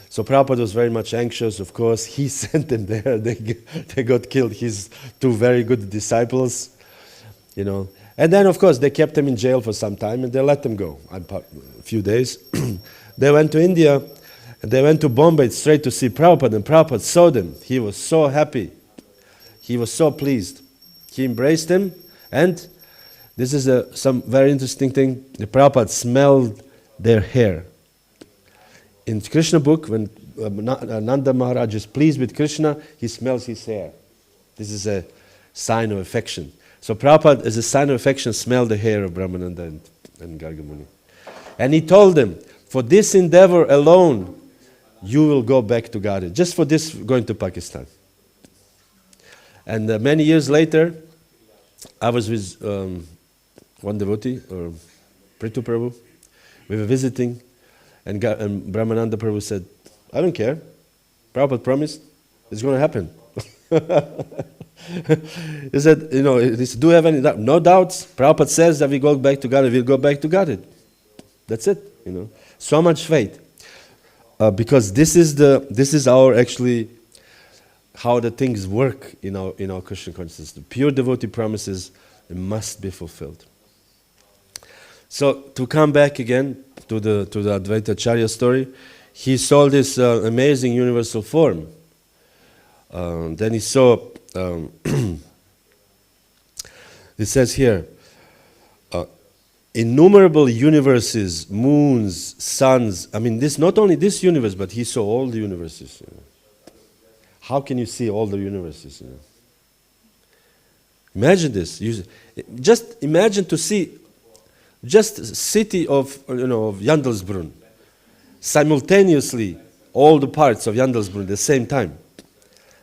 So Prabhupada was very much anxious, of course. He sent them there. They got killed. His 2 very good disciples, you know. And then, of course, they kept them in jail for some time and they let them go, a few days. They went to India. And they went to Bombay straight to see Prabhupada, and Prabhupada saw them. He was so happy. He was so pleased. He embraced them, and this is some very interesting thing. The Prabhupada smelled their hair. In Krishna book, when Nanda Maharaj is pleased with Krishna, he smells his hair. This is a sign of affection. So Prabhupada, as a sign of affection, smelled the hair of Brahmananda and Gargamuni. And he told them, for this endeavor alone, you will go back to Godhead. Just for this, going to Pakistan. And many years later, I was with one devotee, or Prithu Prabhu. We were visiting, and Brahmananda Prabhu said, I don't care. Prabhupada promised, it's going to happen. He said, you know, do you have any doubt? No doubts. Prabhupada says that we go back to Godhead, we'll go back to Godhead. That's it, you know. So much faith. Because this is our actually how the things work in our Krishna consciousness. The pure devotee promises, it must be fulfilled. So to come back again to the Advaita Acharya story, he saw this amazing universal form. Then he saw, it says here, innumerable universes, moons, suns. I mean, this not only this universe, but he saw all the universes. You know. How can you see all the universes? You know? Imagine this. Just imagine to see just a city of Jandelsbrunn, simultaneously all the parts of Jandelsbrunn at the same time.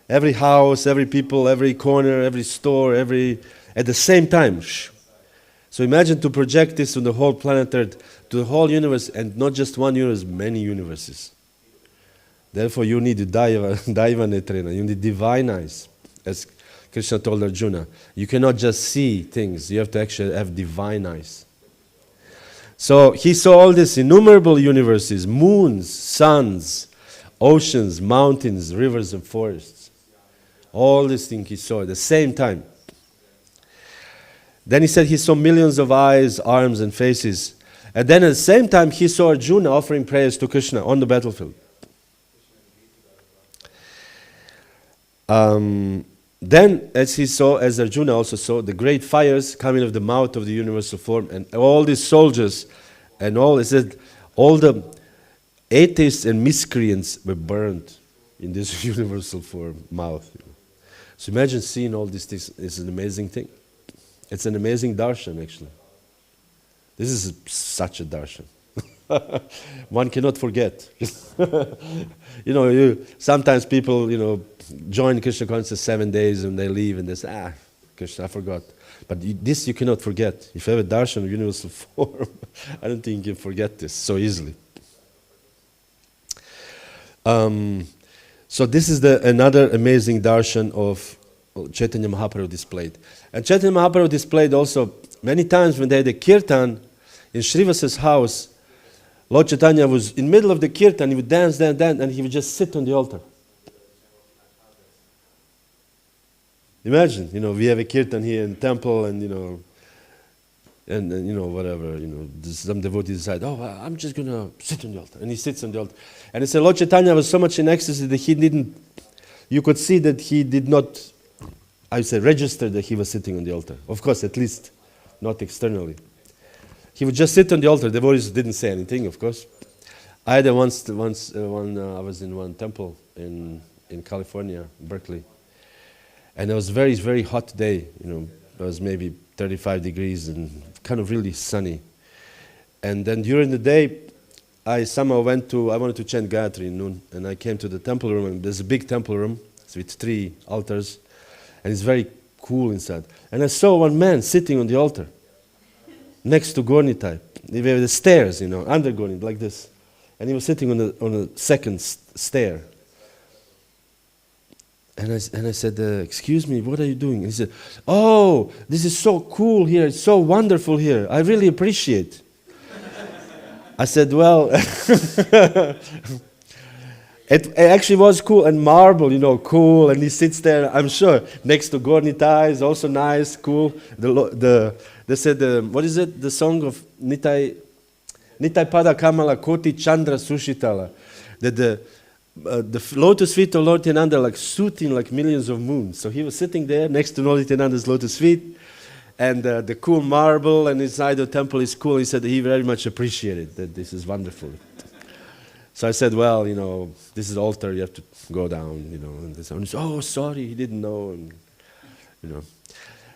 Every house, every people, every corner, every store, at the same time. So imagine to project this on the whole planet Earth, to the whole universe, and not just one universe, many universes. Therefore you need Daiva Netrena, you need divine eyes. As Krishna told Arjuna, you cannot just see things, you have to actually have divine eyes. So he saw all these innumerable universes, moons, suns, oceans, mountains, rivers and forests. All these things he saw at the same time. Then he said he saw millions of eyes, arms and faces. And then at the same time he saw Arjuna offering prayers to Krishna on the battlefield. Then as Arjuna also saw, the great fires coming out of the mouth of the universal form, and all these soldiers and all, it said, all the atheists and miscreants were burned in this universal form mouth. So imagine seeing all these things. It's an amazing thing. It's an amazing darshan, actually. This is such a darshan. One cannot forget. Sometimes people, join Krishna consciousness 7 days and they leave and they say, Krishna, I forgot. But this you cannot forget. If you have a darshan of universal form, I don't think you can forget this so easily. So this is another amazing darshan of Chaitanya Mahaprabhu displayed. And Chaitanya Mahaprabhu displayed also many times when they had a kirtan, in Srivasa's house, Lord Chaitanya was in the middle of the kirtan, he would dance, and he would just sit on the altar. Imagine, we have a kirtan here in temple, and whatever, some devotees decide, I'm just going to sit on the altar. And he sits on the altar. And he said, Lord Chaitanya was so much in ecstasy that you could see that he did not, register that he was sitting on the altar. Of course, at least not externally. He would just sit on the altar. Devotees didn't say anything, of course. I had I was in one temple in California, Berkeley. And it was a very, very hot day, it was maybe 35 degrees and kind of really sunny. And then during the day, I somehow I wanted to chant Gayatri noon, and I came to the temple room, and there's a big temple room with 3 altars, and it's very cool inside. And I saw one man sitting on the altar, next to Gornitai. They were the stairs, under Gornitai, like this. And he was sitting on a second stair. And I said, excuse me, what are you doing? And he said, oh, this is so cool here. It's so wonderful here. I really appreciate. I said, well, it actually was cool. And marble, cool. And he sits there, I'm sure, next to Gornitai is also nice, cool. They said, what is it? The song of Nitai Pada Kamala Koti Chandra Sushitala. That the lotus feet of Lord Nityananda like shooting like millions of moons. So he was sitting there next to Lord Nityananda's lotus feet, and the cool marble and inside the temple is cool. He said he very much appreciated that this is wonderful. So I said, well, this is altar, you have to go down, and this. And he said, oh, sorry, he didn't know, and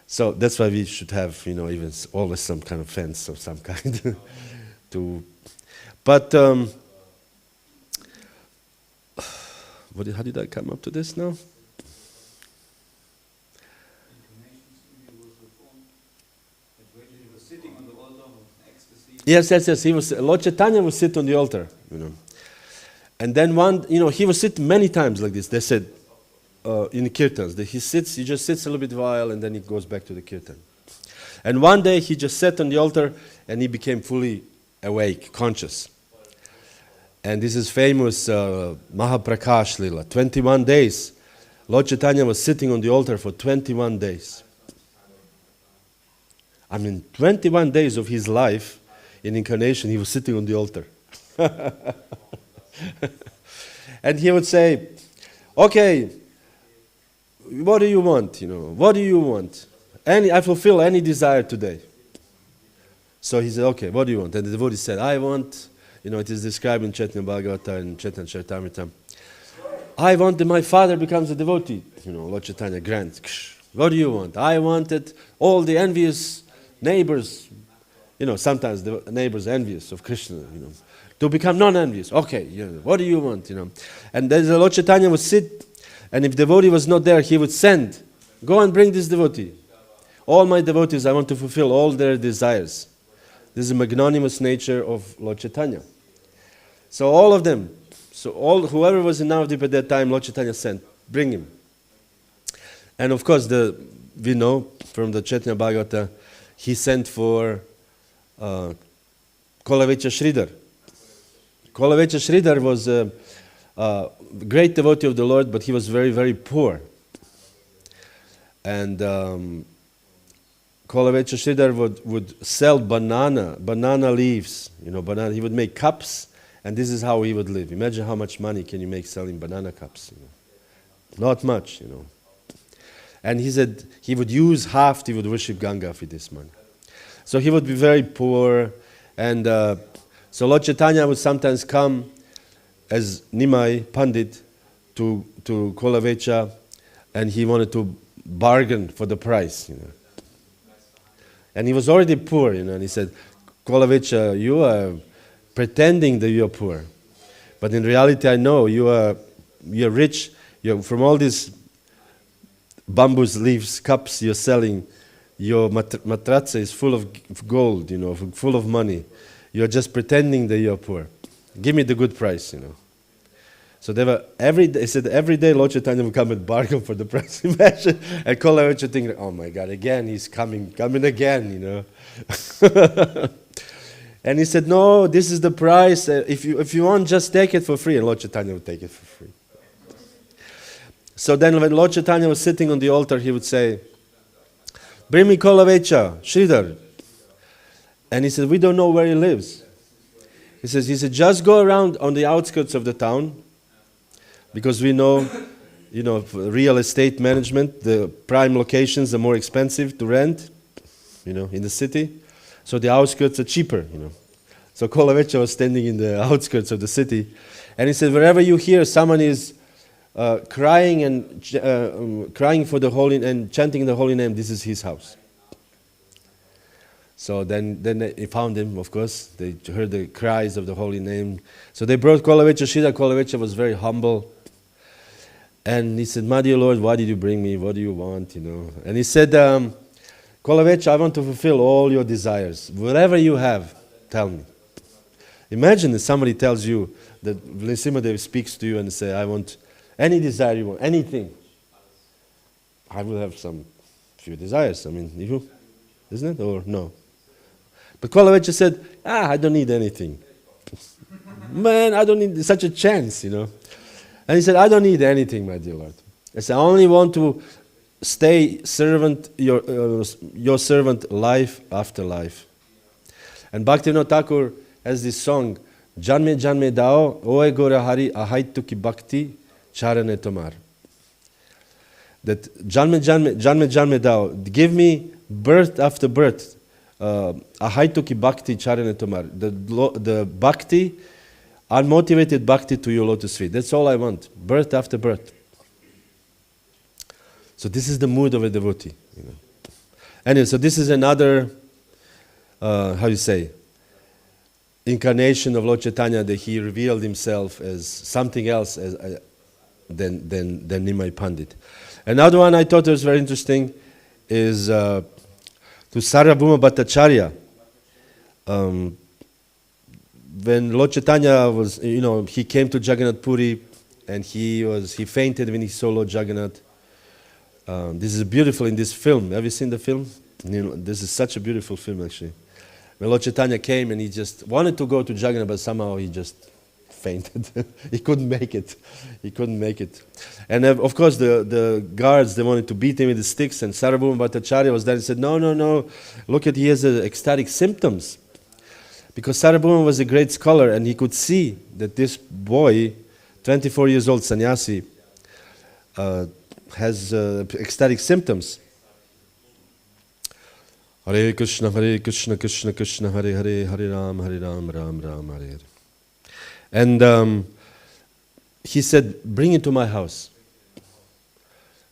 So that's why we should have, even always some kind of fence of some kind But. How did I come up to this now? Yes. Lord Chaitanya would sit on the altar, And then he would sit many times like this. They said in the kirtans that he just sits a little bit while, and then he goes back to the kirtan. And one day he just sat on the altar, and he became fully awake, conscious. And this is famous Mahaprakash Lila. 21 days. Lord Chaitanya was sitting on the altar for 21 days. 21 days of his life in incarnation, he was sitting on the altar. And he would say, okay, what do you want? What do you want? I fulfill any desire today. So he said, okay, what do you want? And the devotee said, I want... it is described in Caitanya-caritāmṛta and Caitanya-caritāmṛta. I want that my father becomes a devotee. Lord Chaitanya grants. What do you want? I wanted all the envious neighbors. Sometimes the neighbors envious of Krishna. To become non-envious. Okay. What do you want? And then the Lord Chaitanya would sit, and if devotee was not there, he would send, go and bring this devotee. All my devotees, I want to fulfill all their desires. This is the magnanimous nature of Lord Chaitanya. So all of them, whoever was in Navadvip at that time, Lord Chaitanya sent, bring him. And of course, we know from the Chaitanya Bhagavata, he sent for Kolavecha Sridhar. Kolavecha Sridhar was a great devotee of the Lord, but he was very, very poor. And Kolavecha Sridhar would sell banana leaves, banana. He would make cups, and this is how he would live. Imagine how much money can you make selling banana cups. Not much, And he said he would use half, he would worship Ganga with this money. So he would be very poor, and so Lord Chaitanya would sometimes come as Nimai Pandit to Kolavecha, and he wanted to bargain for the price, And he was already poor, and he said, Kolavecha, you are pretending that you are poor. But in reality, I know you're rich. From all these bamboo leaves, cups you're selling, your matratza is full of gold, full of money. You're just pretending that you're poor. Give me the good price, So they were every day Lord Chaitanya would come and bargain for the price. Imagine, and Kolavecha thinking, oh my God, again he's coming again, And he said, no, this is the price. If you want, just take it for free. And Lord Chaitanya would take it for free. So then when Lord Chaitanya was sitting on the altar, he would say, bring me Kolavecha, Sridhar. And he said, we don't know where he lives. He said, just go around on the outskirts of the town, because we know, real estate management, the prime locations are more expensive to rent, in the city. So the outskirts are cheaper, So Kolavecha was standing in the outskirts of the city. And he said, wherever you hear someone is crying and crying for the holy and chanting the holy name, this is his house. So then they found him, of course. They heard the cries of the holy name. So they brought Kolavecha Sridhar. Kolavecha was very humble. And he said, my dear Lord, why did you bring me? What do you want? And he said, Kolavecha, I want to fulfill all your desires. Whatever you have, tell me. Imagine if somebody tells you that Nrsimhadev speaks to you and say, I want any desire you want, anything. I will have some few desires. You, isn't it? Or no? But Kolavecha said, I don't need anything. Man, I don't need such a chance, And he said, I don't need anything, my dear Lord. I said, I only want to stay servant, your servant life after life. And Bhaktivinoda Thakur has this song, Janme Janme Dao, Oe Gora Hari Ahaitu Ki Bhakti Charane Tomar. That Janme Janme Dao, give me birth after birth, Ahaitu Ki Bhakti Charane Tomar. The bhakti, unmotivated bhakti to your lotus feet. That's all I want, birth after birth. So this is the mood of a devotee. Anyway, so this is another, incarnation of Lord Chaitanya, that he revealed himself as something else than Nimai Pandit. Another one I thought was very interesting is to Sarvabhauma Bhattacharya. When Lord Chaitanya was, he came to Jagannath Puri and he fainted when he saw Lord Jagannath. This is beautiful in this film. Have you seen the film? This is such a beautiful film, actually. When Lord Chaitanya came and he just wanted to go to Jagannath, but somehow he just fainted. He couldn't make it. And of course the guards, they wanted to beat him with the sticks, and Sarvabhauma Bhattacharya was there and said, no, look at, he has ecstatic symptoms. Because Sarvabhauma was a great scholar and he could see that this boy, 24 years old sannyasi, has ecstatic symptoms. Hare Krishna, Krishna Krishna, Hare Hare, Hare Ram, Ram Ram, Hare Hare. And he said, bring it to my house.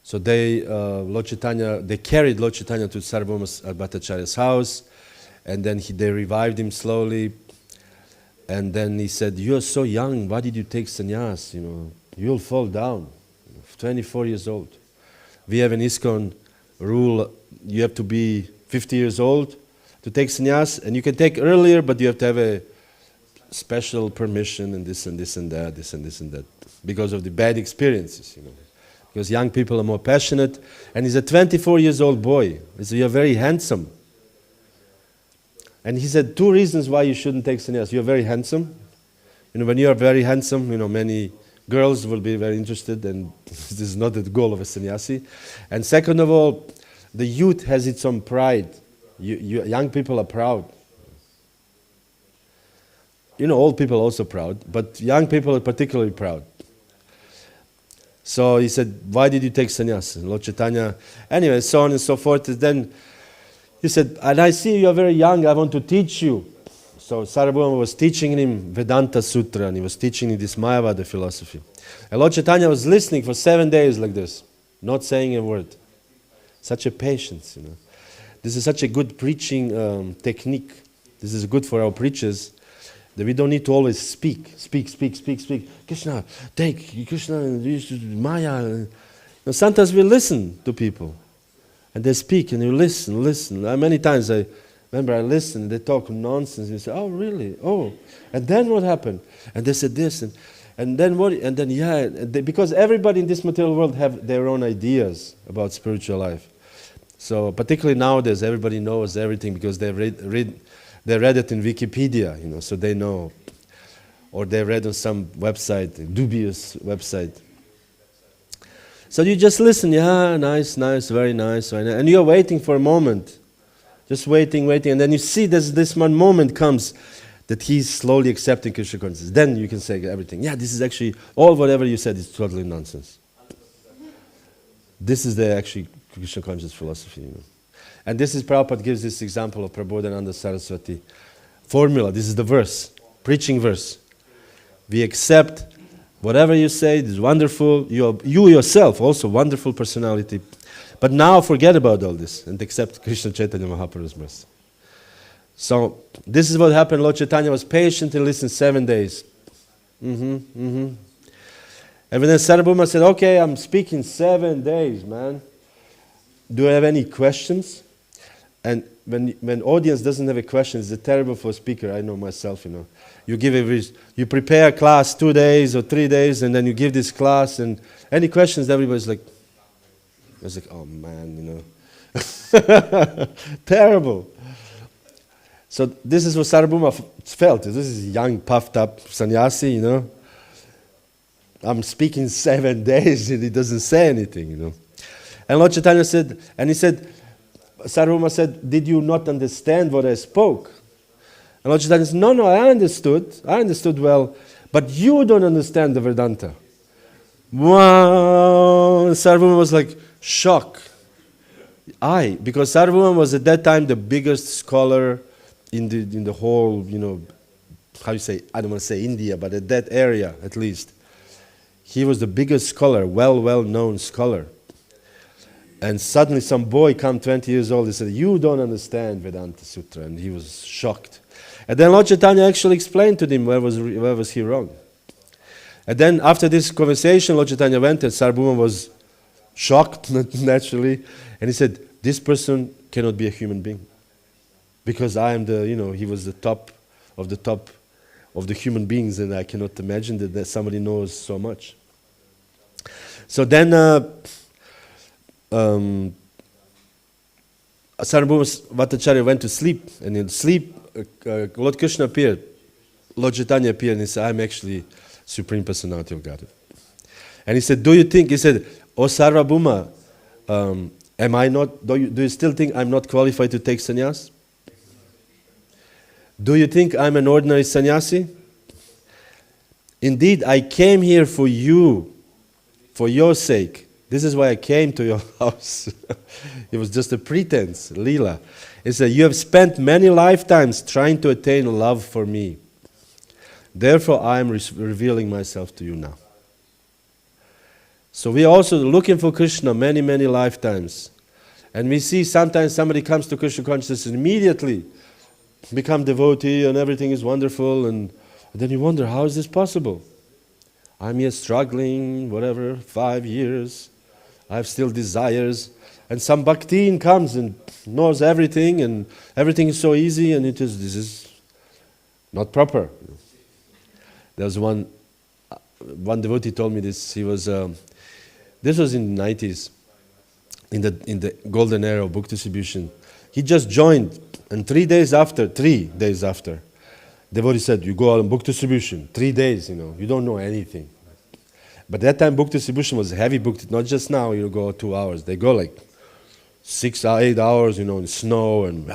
So they carried Lord Chaitanya to Sarvabhauma Bhattacharya's house, and then they revived him slowly. And then he said, you're so young, why did you take sannyas? You'll fall down. 24 years old. We have an ISKCON rule, you have to be 50 years old to take sannyas, and you can take earlier, but you have to have a special permission and this and this and that, this and this and that, because of the bad experiences, Because young people are more passionate, and he's a 24 years old boy. He said, you're very handsome. And he said, 2 reasons why you shouldn't take sannyas. You're very handsome. When you are very handsome, many girls will be very interested, and this is not the goal of a sannyasi. And second of all, the youth has its own pride. Young people are proud. Old people are also proud, but young people are particularly proud. So he said, why did you take sannyas? And Lord Chaitanya, anyway, so on and so forth. And then he said, and I see you are very young, I want to teach you. So Sarvabhauma was teaching him Vedanta Sutra, and he was teaching him this Mayavada philosophy. And Lord Chaitanya was listening for 7 days like this, not saying a word. Such a patience, This is such a good preaching technique. This is good for our preachers, that we don't need to always speak. Krishna, take Krishna, Maya. Sometimes we listen to people, and they speak, and you listen. Many times I remember I listened, they talk nonsense, and you say, oh really? Oh, and then what happened? And they said this, and then what? And then because everybody in this material world have their own ideas about spiritual life. So particularly nowadays, everybody knows everything because they've they read it in Wikipedia, so they know. Or they read on some website, a dubious website. So you just listen, yeah, nice, very nice, very nice. And you're waiting for a moment. Just waiting, and then you see this one moment comes that he's slowly accepting Krishna consciousness. Then you can say everything. Yeah, this is actually, all whatever you said is totally nonsense. This is the actually Krishna conscious philosophy. And this is, Prabhupada gives this example of Prabodhananda Saraswati formula. This is the verse, preaching verse. We accept whatever you say, it is wonderful. You yourself, also wonderful personality. But now forget about all this and accept Krishna Chaitanya Mahaprabhu's mercy. So this is what happened. Lord Chaitanya was patient and listened 7 days. And then Sarvabhauma said, okay, I'm speaking 7 days, man. Do you have any questions? And when audience doesn't have a question, it's terrible for a speaker. I know myself, You you prepare a class 2 days or 3 days, and then you give this class, and any questions, everybody's like, oh man, Terrible. So this is what Sarvabhauma felt. This is young, puffed up sannyasi, I'm speaking 7 days and he doesn't say anything, And Lord Chaitanya said, Sarvabhauma said, did you not understand what I spoke? And Lord Chaitanya said, no, I understood well, but you don't understand the Vedanta. Wow! Sarvabhauma was like, shocked. Because Sarvabhauma was at that time the biggest scholar in the whole, how you say, I don't want to say India, but at that area at least. He was the biggest scholar, well-known scholar. And suddenly some boy come 20 years old and said, you don't understand Vedanta Sutra. And he was shocked. And then Lord Chaitanya actually explained to him where was he wrong. And then after this conversation, Lord Chaitanya went and Sarvabhauma was shocked, naturally. And he said, this person cannot be a human being. Because I am he was the top of the human beings, and I cannot imagine that somebody knows so much. So then Sarvabhauma Bhattacharya went to sleep, and in sleep, Lord Krishna appeared. Lord Chaitanya appeared, and he said, I'm actually Supreme Personality of Godhead. And he said, do you think, oh Sarvabhauma, am I not, do you still think I'm not qualified to take sannyas? Do you think I'm an ordinary sannyasi? Indeed, I came here for you, for your sake. This is why I came to your house. It was just a pretense, Leela. He said, you have spent many lifetimes trying to attain love for me. Therefore, I am revealing myself to you now. So we are also looking for Krishna many lifetimes. And we see sometimes somebody comes to Krishna consciousness and immediately become devotee and everything is wonderful, and then you wonder, how is this possible? I'm here struggling, 5 years, I have still desires, and some bhaktin comes and knows everything, and everything is so easy, and this is not proper. There was one devotee told me this. He was this was in the 90s, in the golden era of book distribution. He just joined. And 3 days after, devotee said, you go on book distribution, 3 days, you don't know anything. But that time book distribution was heavy book, not just now, you go 2 hours. They go like 6 or 8 hours, in snow and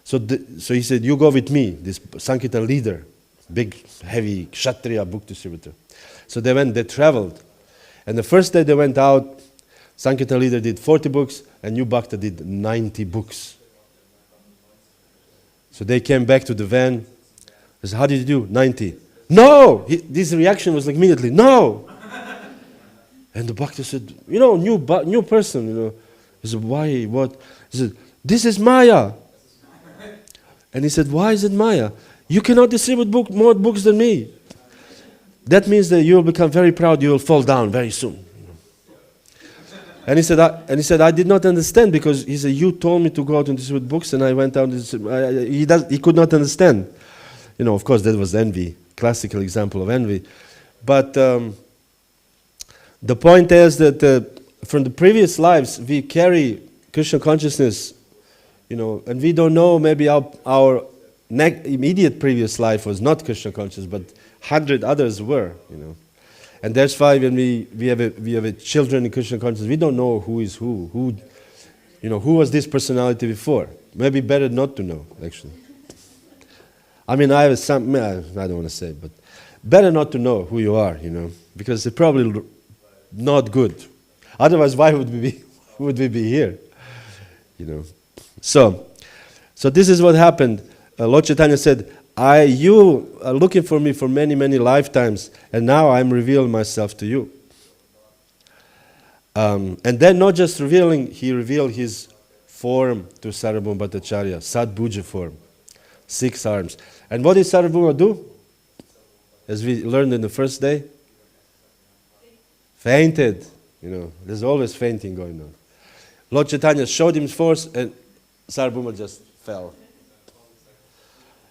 So he said, you go with me, this Sankirtan leader, big, heavy Kshatriya book distributor. So they traveled. And the first day they went out, Sankirtan leader did 40 books, and New Bhakta did 90 books. So they came back to the van. I said, how did you do? 90. No! This reaction was like immediately, no! And the Bhakta said, new person, He said, why, what? He said, this is Maya. And he said, why is it Maya? You cannot distribute more books than me. That means that you will become very proud, you will fall down very soon. And he said, I did not understand, because he said, you told me to go out and distribute books, and I went out and he could not understand. Of course, that was envy, classical example of envy. But the point is that from the previous lives, we carry Krishna consciousness, and we don't know, maybe our immediate previous life was not Krishna conscious, but 100 others were, And that's why when we have a children in Krishna consciousness, we don't know who is who who was this personality before. Maybe better not to know, actually. I mean, I have some, I don't want to say, but better not to know who you are, because it's probably not good. Otherwise, why would we be here? So this is what happened. Lord Chaitanya said, you are looking for me for many, many lifetimes, and now I'm revealing myself to you. And then not just revealing, he revealed his form to Sarvabhauma Bhattacharya, Sadbhuja form, 6 arms. And what did Sarvabhauma do? As we learned in the first day? Fainted. There's always fainting going on. Lord Chaitanya showed him force, and Sarvabhauma just fell.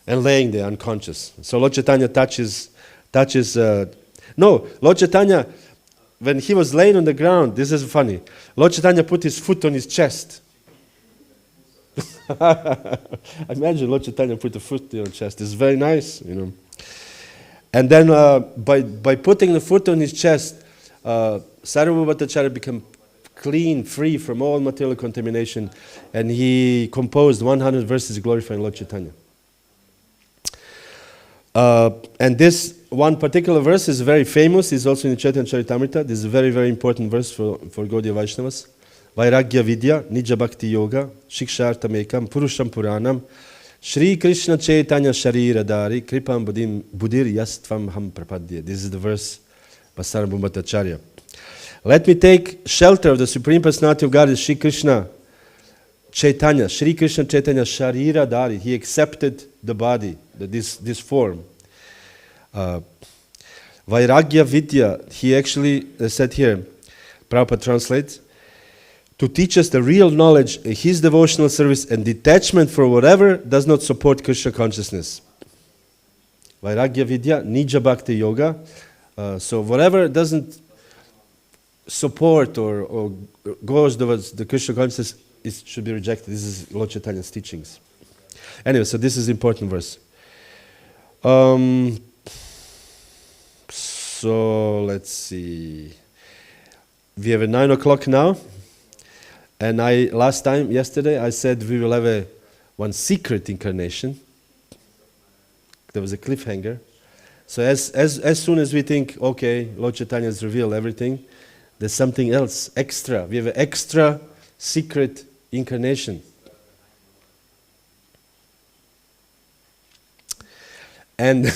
And laying there unconscious. So Lord Chaitanya Lord Chaitanya, when he was laying on the ground, this is funny, Lord Chaitanya put his foot on his chest. Imagine Lord Chaitanya put the foot on his chest. It's very nice, And then by putting the foot on his chest, Sarvabhauma Bhattacharya became clean, free from all material contamination, and he composed 100 verses glorifying Lord Chaitanya. And this one particular verse is very famous. It's also in the Caitanya-caritāmṛta. This is a very, very important verse for Gaudiya Vaishnavas. Vairagya vidya, nija bhakti yoga, shikshartamekam, purusham puranam, Shri Krishna Chaitanya Shariradari, kripam budir yastvam ham prapadya. This is the verse by Sarvabhauma Bhattacharya. Let me take shelter of the Supreme Personality of God, is Shri Krishna Chaitanya, Shri Krishna Chaitanya Shariradari. He accepted the body, this form. Vairagya Vidya, he actually said here, Prabhupada translates, to teach us the real knowledge, his devotional service and detachment for whatever does not support Krishna consciousness. Vairagya Vidya, Nija Bhakti Yoga. So whatever doesn't support or goes towards the Krishna consciousness, it should be rejected. This is Lord Chaitanya's teachings. Anyway, so this is an important verse. So let's see. We have a 9 o'clock now. And yesterday, I said we will have one secret incarnation. There was a cliffhanger. So as soon as we think, okay, Lord Chaitanya has revealed everything, there's something else, extra. We have an extra secret incarnation. And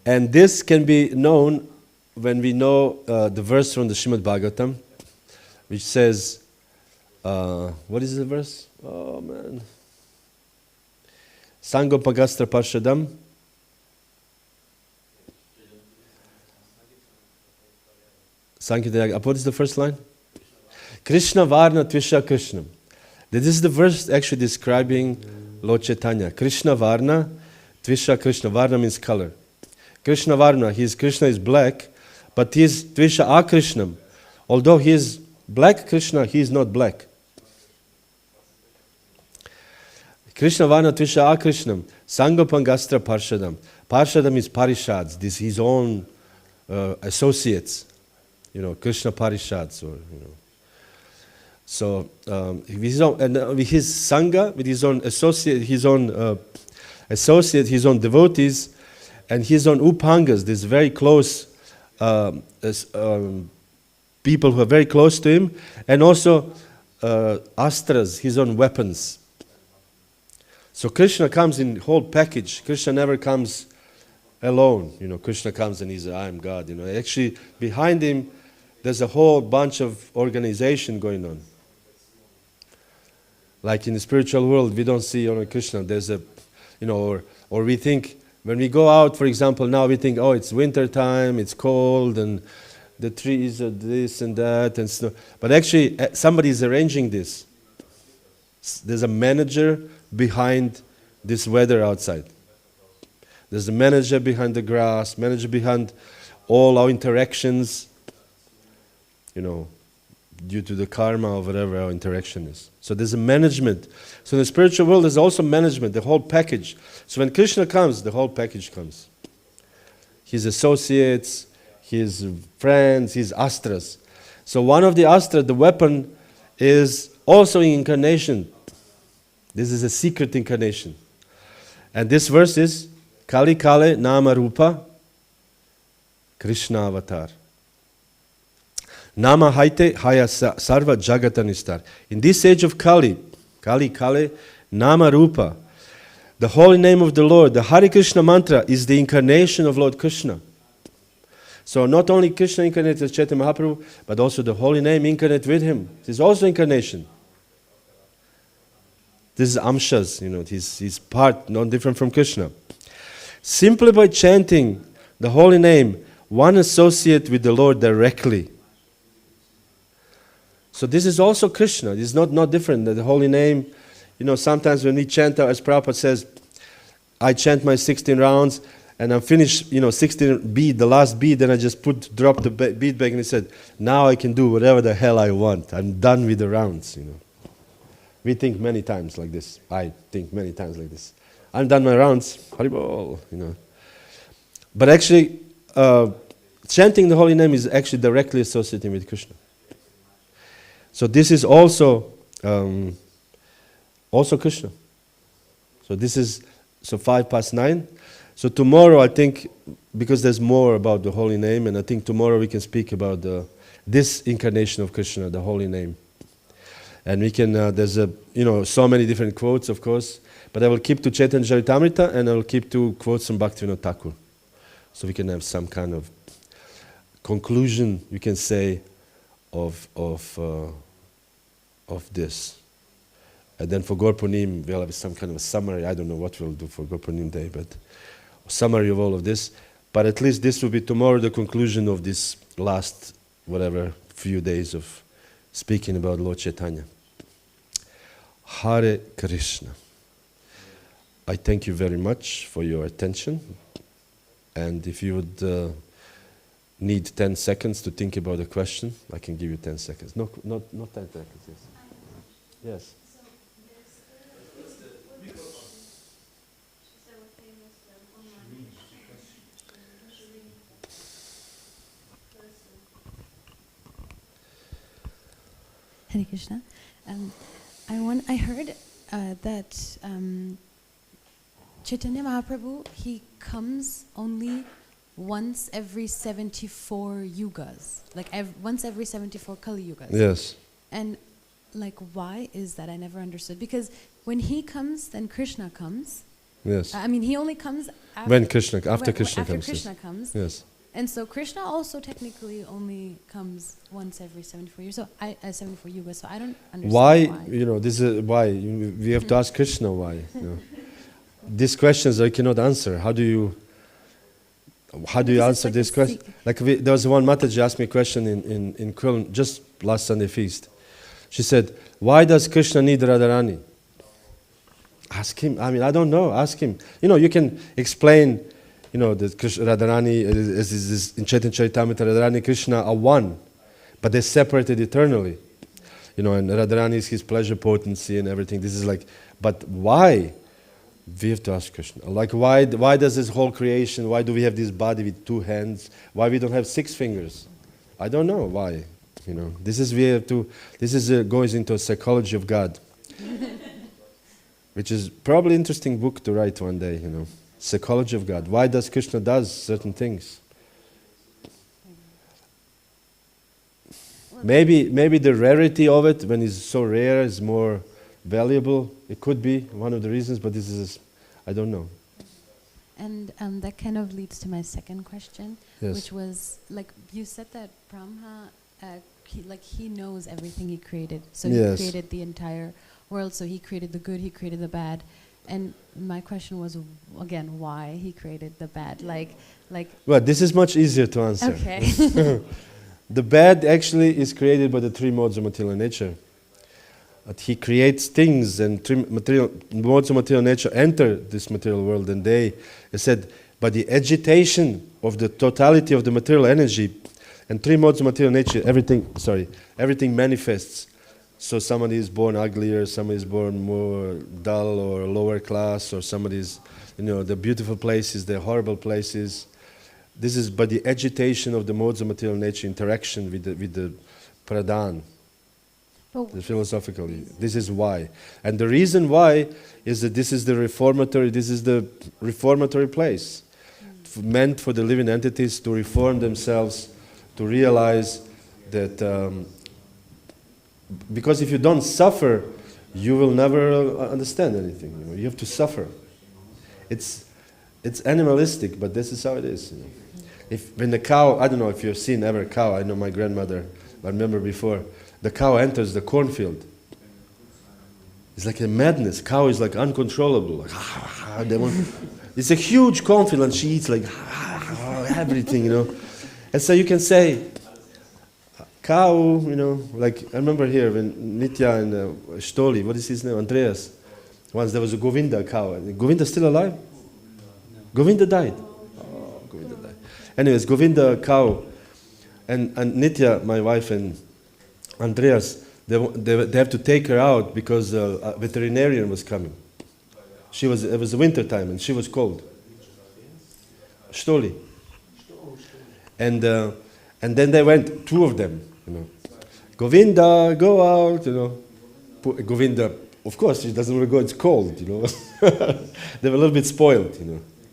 and this can be known when we know the verse from the Srimad Bhagavatam, which says, what is the verse? Oh man. Sangopagastra Parshadam. What is the first line? Krishna Varna Tvisha Krishnam. This is the verse actually describing Lord Chaitanya. Krishna Varna Tvisha Krishna. Varna means color. Krishna Varna, Krishna is black, but he is Tvisha Akrishnam. Although he is black Krishna, he is not black. Krishna Varna Tvisha Akrishnam. Sangopangastra Parshadam. Parshadam is parishads, this his own associates. Krishna parishads, or So with his sangha, with his own associate, his own devotees, and his own upangas, these very close people who are very close to him, and also astras, his own weapons. So Krishna comes in whole package. Krishna never comes alone. Krishna comes and he's, I am God. Actually behind him, there's a whole bunch of organization going on. Like in the spiritual world, we don't see only Krishna. There's or we think, when we go out, for example, now we think, oh, it's winter time, it's cold, and the trees are this and that, and snow. But actually, somebody is arranging this. There's a manager behind this weather outside. There's a manager behind the grass, manager behind all our interactions. due to the karma or whatever our interaction is. So there's a management. So in the spiritual world there's also management, the whole package. So when Krishna comes, the whole package comes. His associates, his friends, his astras. So one of the astras, the weapon, is also incarnation. This is a secret incarnation. And this verse is Kali Kale Nama Rupa Krishna Avatar. Nama Haite Haya Sarva Jagatanistar. In this age of Kali, Kali Kale Nama Rupa, the holy name of the Lord, the Hare Krishna mantra is the incarnation of Lord Krishna. So not only Krishna incarnated as Chaitanya Mahaprabhu, but also the holy name incarnate with him. This is also incarnation. This is Amshas, he's part, not different from Krishna. Simply by chanting the holy name, one associate with the Lord directly. So this is also Krishna. This is not different. The holy name, sometimes when we chant, as Prabhupada says, I chant my 16 rounds, and I'm finished, 16 bead, the last bead, then I just drop the bead back, and he said, now I can do whatever the hell I want. I'm done with the rounds, We think many times like this. I think many times like this. I'm done my rounds, Haribol, But actually, chanting the holy name is actually directly associating with Krishna. So this is also Krishna. So this is 9:05. So tomorrow I think, because there's more about the holy name, and I think tomorrow we can speak about this incarnation of Krishna, the holy name. And we can, there's so many different quotes, of course, but I will keep to Caitanya-caritāmṛta, and I will keep to quotes from Bhaktivinoda Thakur. So we can have some kind of conclusion, you can say, of this. And then for Gaur Punim, we'll have some kind of a summary. I don't know what we'll do for Gaur Punim Day, but a summary of all of this. But at least this will be tomorrow the conclusion of this last, few days of speaking about Lord Chaitanya. Hare Krishna. I thank you very much for your attention. And if you would need 10 seconds to think about a question, I can give you 10 seconds. No, not 10 seconds, yes. Yes. Hare Krishna. I heard that Chaitanya Mahaprabhu, he comes only once every 74 yugas, like once every 74 Kali yugas. Yes. And why is that? I never understood. Because when he comes, then Krishna comes. Yes. He only comes after Krishna comes. Yes. And so Krishna also technically only comes once every 74 years. So 74 yugas. So I don't understand why. This is why we have to ask Krishna why. These questions I cannot answer. How do you answer this question? There was one Mataji asked me a question in Köln just last Sunday feast. She said, why does Krishna need Radharani? Ask him. I don't know. Ask him. You can explain, that Radharani is in Caitanya-caritāmṛta, Radharani and Krishna are one, but they're separated eternally. And Radharani is his pleasure potency and everything. This is but why? We have to ask Krishna. Why does this whole creation, why do we have this body with 2 hands? Why we don't have 6 fingers? I don't know why. This goes into a psychology of God. Which is probably an interesting book to write one day, Psychology of God. Why does Krishna does certain things? Maybe the rarity of it, when it's so rare, is more valuable. It could be one of the reasons, but this is, I don't know. And that kind of leads to my second question, yes. Which was, you said that Brahma, he knows everything he created. So yes. He created the entire world, so he created the good, he created the bad. And my question was, again, why he created the bad? Well, this is much easier to answer. Okay. The bad actually is created by the 3 modes of material nature. He creates things, and 3 modes of material nature enter this material world, and they said, by the agitation of the totality of the material energy, And three modes of material nature, everything manifests. So somebody is born uglier, somebody is born more dull or lower class, or somebody is, the beautiful places, the horrible places. This is by the agitation of the modes of material nature, interaction with the pradhan, philosophically. This is why. And the reason why is that this is the reformatory place, meant for the living entities to reform themselves, to realize that, because if you don't suffer, you will never understand anything. You have to suffer. It's animalistic, but this is how it is. When the cow, I don't know if you've seen ever a cow. I know my grandmother, I remember before, the cow enters the cornfield. It's like a madness. Cow is like uncontrollable. It's a huge cornfield, and she eats like everything, And so you can say, cow, like I remember here when Nitya and Stoli, what is his name, Andreas, once there was a Govinda cow. Govinda still alive? Govinda died. Oh, Govinda died. Anyways, Govinda cow, and Nitya, my wife, and Andreas, they have to take her out because a veterinarian was coming. It was winter time and she was cold. Stoli. And then they went, two of them, Govinda, go out, Govinda, of course, he doesn't want to go, it's cold, They were a little bit spoiled,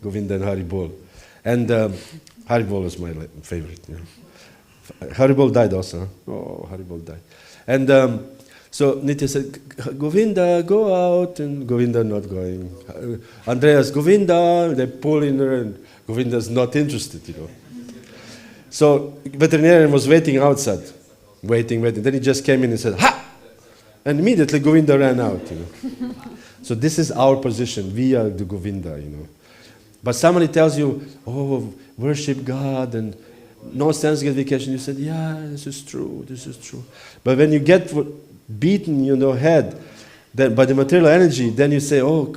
Govinda and Haribol. And Haribol was my favorite, Haribol died also, huh? Oh, Haribol died. And so Nitya said, Govinda, go out, and Govinda not going. Andreas, Govinda, they pull in her, and Govinda's not interested, So veterinarian was waiting outside, waiting. Then he just came in and said, ha! And immediately Govinda ran out, So this is our position. We are the Govinda, But somebody tells you, oh, worship God and no sense gratification. You said, yeah, this is true. But when you get beaten in your head then by the material energy, then you say, oh,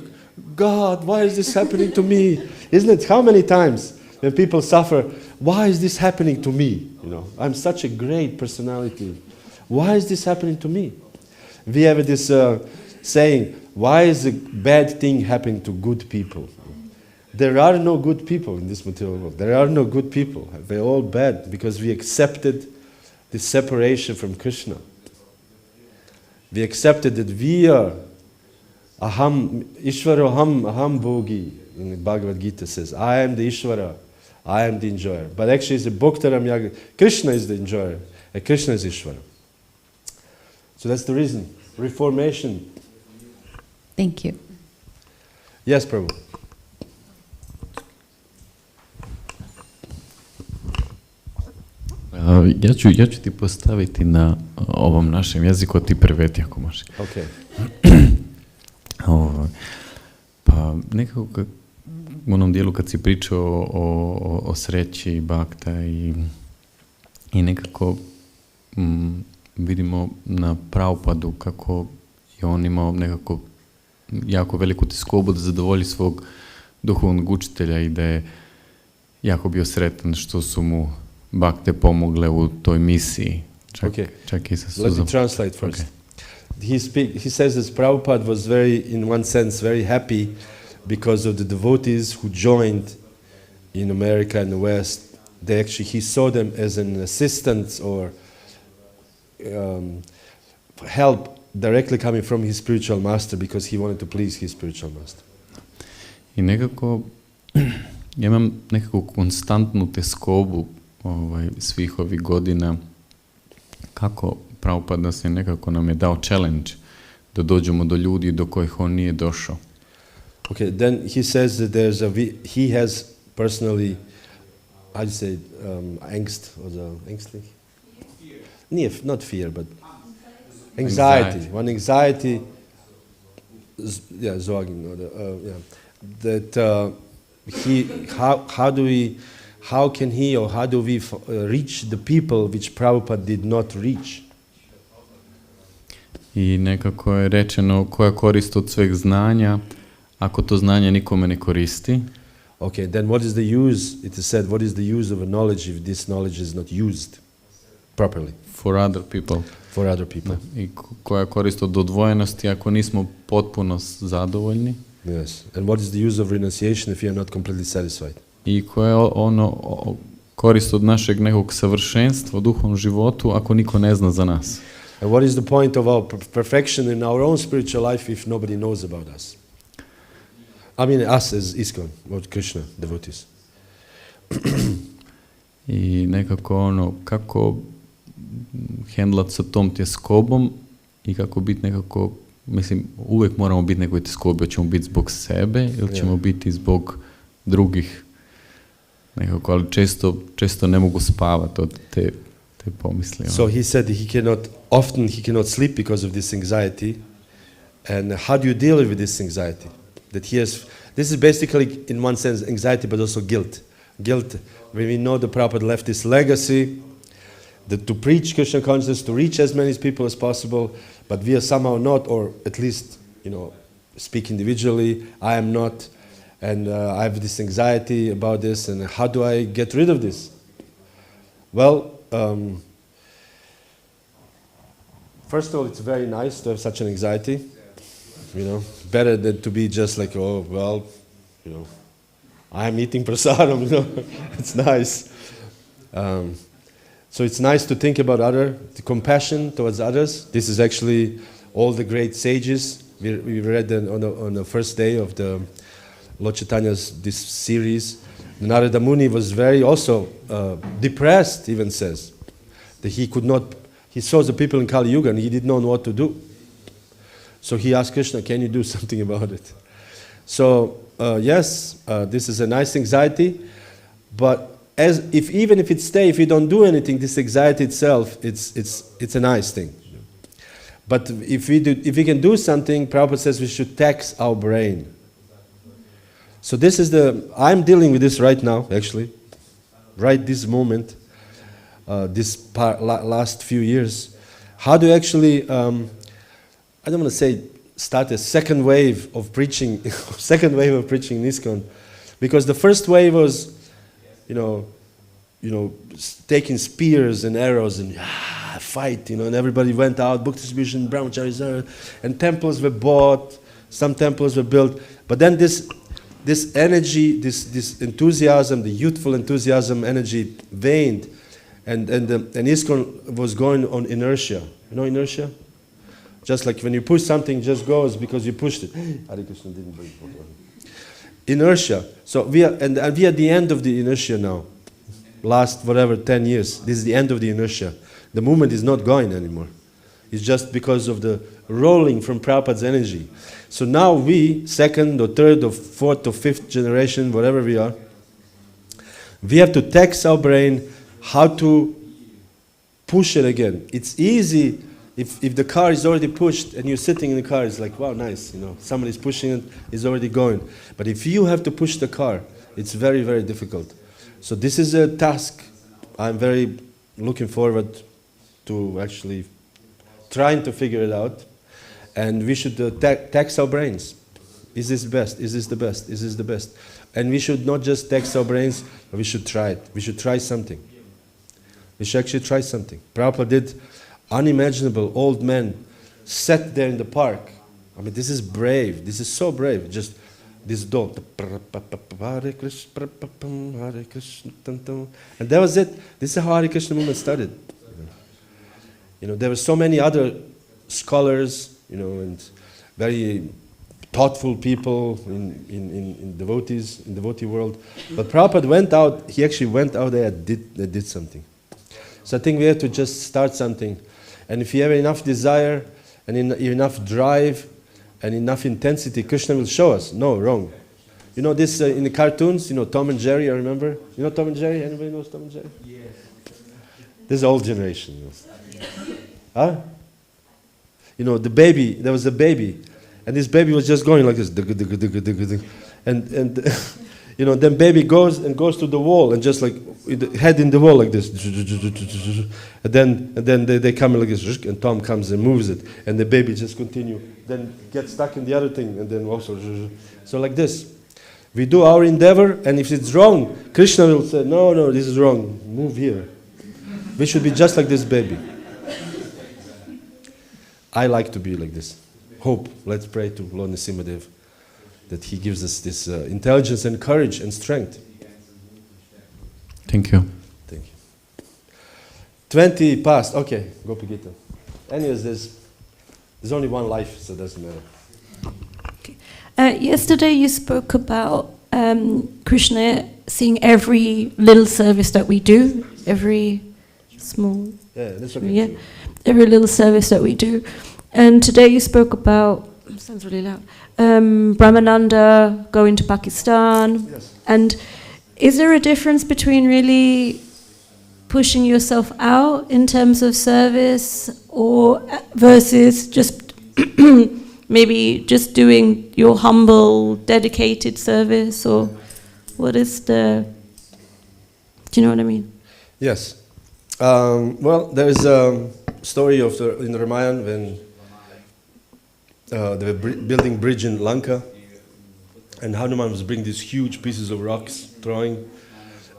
God, why is this happening to me? Isn't it? How many times when people suffer, why is this happening to me? I'm such a great personality. Why is this happening to me? We have this saying, why is a bad thing happening to good people? There are no good people in this material world. There are no good people. They're all bad because we accepted the separation from Krishna. We accepted that we are aham bhogi. In the Bhagavad Gita says, I am the Ishvara, I am the enjoyer. But actually it's the Bhoktaram Yaga. Krishna is the enjoyer and Krishna is Ishvara. So that's the reason. Reformation. Thank you. Yes, Prabhu. Ja ću ti postaviti na ovom našem jeziku, a ti prevedi ako može. Okay. Pa nekako u onom dijelu kad si pričao o sreći bakta i nekako vidimo na Prabhupadu kako je on imao nekako jako veliku teskobu da zadovolji svog duhovnog učitelja i da je jako bio sretan što su mu bakte pomogle u toj misiji. Čak i sa suzom. Let me translate first. Okay. He says that Prabhupada was in one sense, very happy because of the devotees who joined in America and the West. He saw them as an assistant or help directly coming from his spiritual master because he wanted to please his spiritual master. I nekako, ja imam nekako konstantnu teskobu svih ovih godina kako Prabhupada se nekako nam je dao challenge da dođemo do ljudi do kojih on nije došao. Okay, then he says that he has personally, how do you say, angst, or ängstlich? Fear. Not fear, but anxiety. One anxiety, Sorgen, that how can he or how do we reach the people which Prabhupada did not reach? I nekako je rečeno koja korist od sveg znanja ako to znanje nikome ne koristi. Okay, then what is the use? It is said, what is the use of a knowledge if this knowledge is not used? properly for other people. for other people. I koja korist od odvojenosti ako nismo potpuno zadovoljni. Yes. And what is the use of renunciation if you are not completely satisfied? I koja je korist od našeg nekog savršenstva u duhovnom životu ako niko ne zna za nas. And what is the point of our perfection in our own spiritual life if nobody knows about us? I mean us as ISKCON, or Krishna devotees. I nekako kako hendlat sa tom tjeskobom i kako biti nekako, mislim, uvijek moramo biti nekoj tjeskobi, hoćemo biti zbog sebe ili ćemo biti zbog drugih nekako, ali često ne mogu spavati od te pomisli. So he said often he cannot sleep because of this anxiety. And how do you deal with this anxiety? This is basically in one sense anxiety but also guilt. Guilt when we know the Prabhupada left this legacy to preach Krishna consciousness, to reach as many people as possible, but we are somehow not, or at least, speak individually, I am not, and I have this anxiety about this, and how do I get rid of this? Well, first of all, it's very nice to have such an anxiety, better than to be just like, I'm eating prasadam, it's nice. So it's nice to think about the compassion towards others. This is actually all the great sages. We read on the first day of the Lord Chaitanya's this series. Narada Muni was very also depressed, even says, that he saw the people in Kali Yuga and he didn't know what to do. So he asked Krishna, can you do something about it? So yes, this is a nice anxiety, but even if it stays, if you don't do anything, this anxiety itself, it's a nice thing. But if we can do something, Prabhupada says we should tax our brain. So I'm dealing with this right now, actually, right this moment, last few years. How do you actually, I don't want to say start a second wave of preaching, in ISKCON, because the first wave was, taking spears and arrows and fight, and everybody went out, book distribution, brahmacharis, and temples were bought, some temples were built. But then this energy, this enthusiasm, the youthful enthusiasm energy waned, and ISKCON was going on inertia. You know inertia? Just like when you push something, it just goes because you pushed it. Hare Krishna didn't break. Inertia. So we are at the end of the inertia now. Last 10 years. This is the end of the inertia. The movement is not going anymore. It's just because of the rolling from Prabhupada's energy. So now we, second or third or fourth or fifth generation, whatever we are, we have to tax our brain how to push it again. It's easy if the car is already pushed and you're sitting in the car, it's like, wow, nice, somebody's pushing it, it's already going. But if you have to push the car, it's very, very difficult. So this is a task I'm very looking forward to actually trying to figure it out. And we should tax our brains. Is this best? Is this the best? Is this the best? And we should not just tax our brains, but we should try it. We should try something. We should actually try something. Prabhupada did unimaginable. Old men sat there in the park. I mean, this is brave. This is so brave. Just this dog. Hare Krishna, Hare Krishna, and that was it. This is how Hare Krishna movement started. There were so many other scholars, and very thoughtful people in devotee world. But Prabhupada went out. He actually went out there and did something. So I think we have to just start something. And if you have enough desire and enough drive and enough intensity, Krishna will show us. No, wrong. This in the cartoons, Tom and Jerry, I remember. Tom and Jerry? Anybody knows Tom and Jerry? Yes. This is old generation. Huh? The baby, there was a baby. And this baby was just going like this. And then baby goes to the wall and just like head in the wall like this. And then they come like this, and Tom comes and moves it, and the baby just continue. Then gets stuck in the other thing, and then also so like this. We do our endeavor, and if it's wrong, Krishna will say, no, this is wrong. Move here. We should be just like this baby. I like to be like this. Hope. Let's pray to Lord Nrsimhadev that he gives us this intelligence and courage and strength. Thank you. Thank you. 20 past. Okay, go Pagita. Anyways, there's only one life, so it doesn't matter. Yesterday you spoke about Krishna seeing every little service that we do, every small, Yeah, that's okay. yeah, every little service that we do. And today you spoke about, sounds really loud, Brahmananda going to Pakistan. Yes. And is there a difference between really pushing yourself out in terms of service or versus just maybe just doing your humble, dedicated service, or what is the... Do you know what I mean? Yes. Well, there is a story of in the Ramayana when they were building bridge in Lanka, and Hanuman was bringing these huge pieces of rocks, throwing,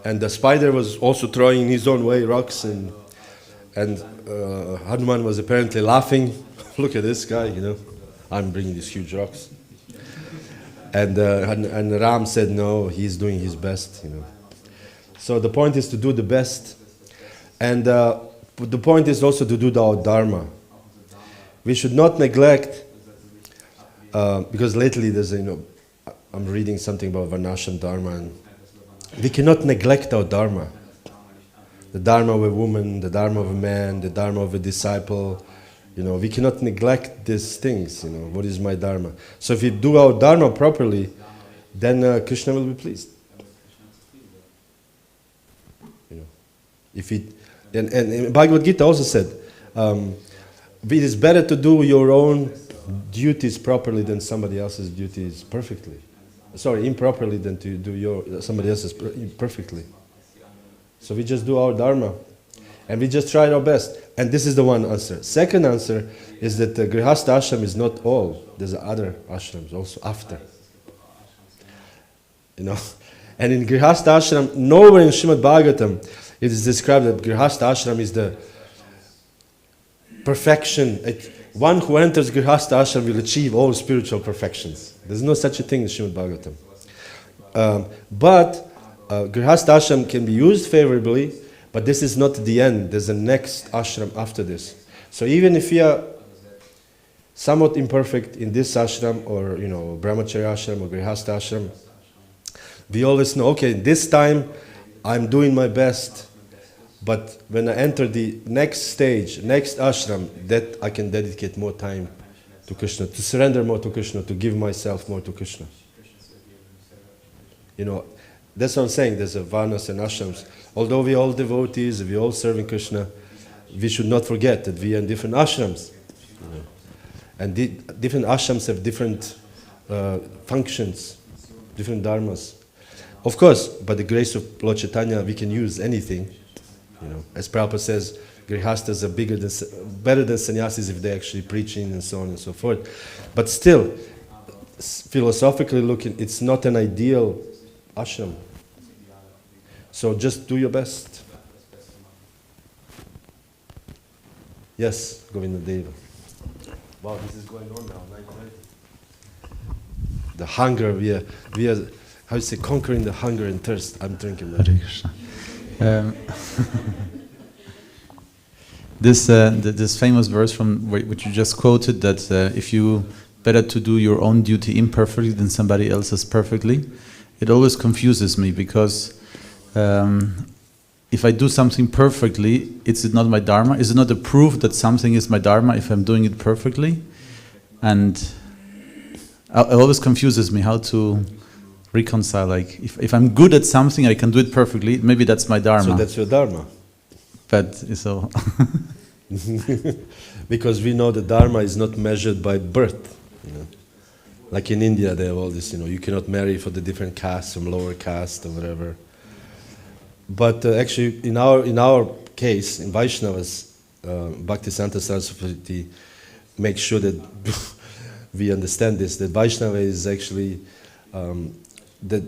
and the spider was also throwing in his own way rocks, and Hanuman was apparently laughing. Look at this guy, you know. I'm bringing these huge rocks. And Ram said, no, he's doing his best, you know. So the point is to do the best. And the point is also to do our dharma. We should not neglect, because lately there's, you know, I'm reading something about Varnashram Dharma, and we cannot neglect our dharma. The dharma of a woman, the dharma of a man, the dharma of a disciple. You know, we cannot neglect these things, you know, what is my dharma. So if we do our dharma properly, then Krishna will be pleased. You know, if it, and Bhagavad Gita also said, it is better to do your own duties properly than somebody else's duties perfectly. Sorry, improperly than to do somebody else's perfectly. So we just do our dharma. And we just try our best. And this is the one answer. Second answer is that the Grihastha ashram is not all. There's other ashrams also after. You know? And in Grihastha ashram, nowhere in Srimad Bhagavatam it is described that Grihastha ashram is the perfection. One who enters Grihastha ashram will achieve all spiritual perfections. There's no such a thing in Srimad Bhagavatam. But Grihastha ashram can be used favorably. But this is not the end. There's a next ashram after this. So even if we are somewhat imperfect in this ashram, or you know, brahmacharya ashram or grihastha ashram, we always know, okay, this time I'm doing my best, but when I enter the next stage, next ashram, that I can dedicate more time to Krishna, to surrender more to Krishna, to give myself more to Krishna. You know, that's what I'm saying. There's a varnas and ashrams. Although we all devotees, we all serving Krishna, we should not forget that we are in different ashrams. You know. And different ashrams have different functions, different dharmas. Of course, by the grace of Lord Chaitanya, we can use anything. You know, as Prabhupada says, grihastas are better than sannyasis if they're actually preaching and so on and so forth. But still, philosophically looking, it's not an ideal ashram. So just do your best. Yes, Govinda Deva. Wow, this is going on now, 9:30. The hunger, we are, how you say, conquering the hunger and thirst. I'm drinking that. This famous verse from which you just quoted, that if you better to do your own duty imperfectly than somebody else's perfectly, it always confuses me, because if I do something perfectly, is it not my dharma? Is it not a proof that something is my dharma if I'm doing it perfectly? And it always confuses me how to reconcile. Like, if I'm good at something, I can do it perfectly. Maybe that's my dharma. So that's your dharma. But so because we know the dharma is not measured by birth. You know? Like in India, they have all this. You know, you cannot marry for the different castes, from lower caste or whatever. But actually, in our case, in Vaishnavas, Bhaktisiddhanta Saraswati makes sure that we understand this. That Vaishnava is actually the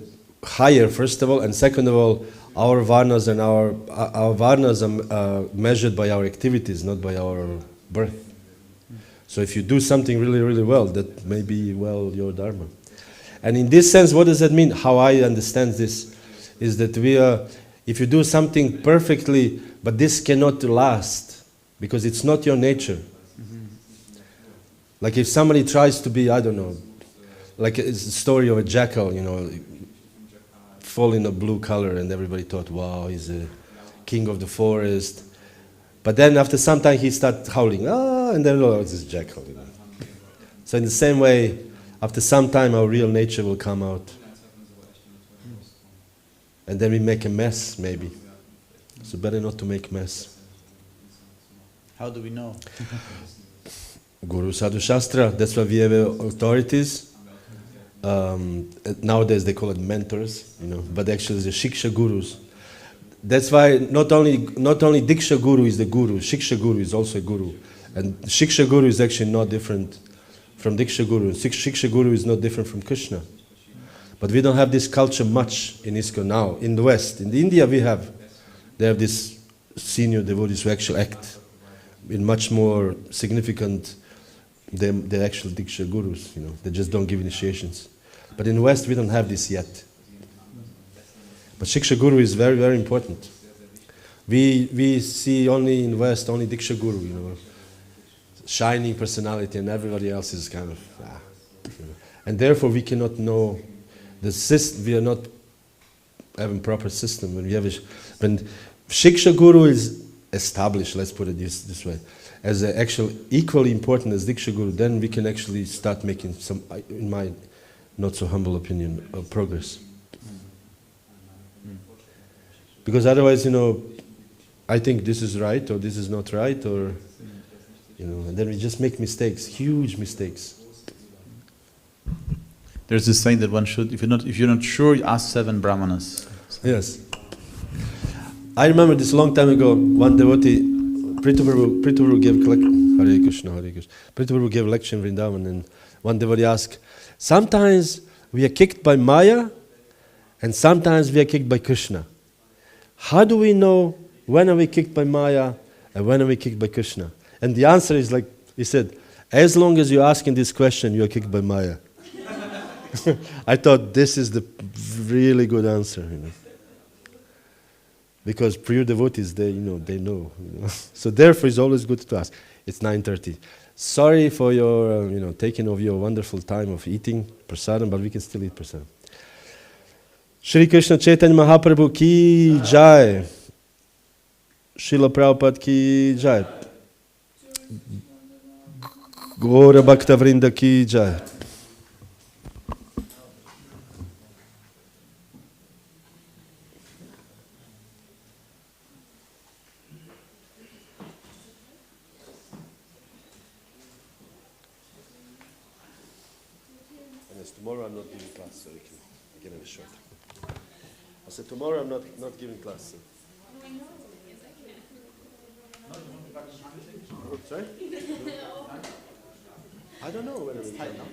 higher, first of all, and second of all, our varnas and our varnas are measured by our activities, not by our birth. So if you do something really, really well, that may be well your dharma. And in this sense, what does that mean? How I understand this is that if you do something perfectly, but this cannot last because it's not your nature. Like if somebody tries to be, I don't know, like it's the story of a jackal, full in a blue color, and everybody thought, wow, he's a king of the forest. But then after some time he started howling, and then, oh, it's this jackal. So in the same way, after some time our real nature will come out. And then we make a mess, maybe. So better not to make mess. How do we know? Guru Sadhu Shastra, that's why we have authorities. Nowadays they call it mentors, but actually the Shiksha Gurus. That's why not only Diksha Guru is the Guru, Shiksha Guru is also a Guru. And Shiksha Guru is actually not different from Diksha Guru. Shiksha Guru is not different from Krishna. But we don't have this culture much in ISKCON now. In the West, in India they have this senior devotees who actually act in much more significant. They're actual Diksha Gurus, they just don't give initiations. But in the West we don't have this yet. But Shiksha Guru is very, very important. We see only in West, only Diksha Guru, shining personality, and everybody else is kind of, And therefore we cannot know the system, we are not having proper system. When Shiksha Guru is established, let's put it this way, as actually equally important as Diksha Guru, then we can actually start making some, in my not so humble opinion, progress. Because otherwise, I think this is right or this is not right, or and then we just make mistakes, huge mistakes. There's this saying that one should, if you're not sure, you ask 7 brahmanas. Yes. I remember this long time ago, one devotee, Prabhu gave Hare Krishna, Hare Krishna. Prabhu gave a lecture in Vrindavan, and one devotee asked, sometimes we are kicked by Maya, and sometimes we are kicked by Krishna. How do we know when are we kicked by Maya and when are we kicked by Krishna? And the answer is like, he said, as long as you're asking this question, you are kicked by Maya. I thought this is the really good answer, Because pure devotees, they know. So therefore, it's always good to ask. It's 9:30. Sorry for your, taking of your wonderful time of eating prasadam, but we can still eat prasadam. Shri Krishna Chaitanya Mahaprabhu ki Jaya. Srila Prabhupada ki Jaya. Gaura Bhakta Vrinda ki Jaya. Tomorrow I'm not giving class, so we can have a short. I said tomorrow I'm not giving class. So. Sorry? I don't know whether it's time now.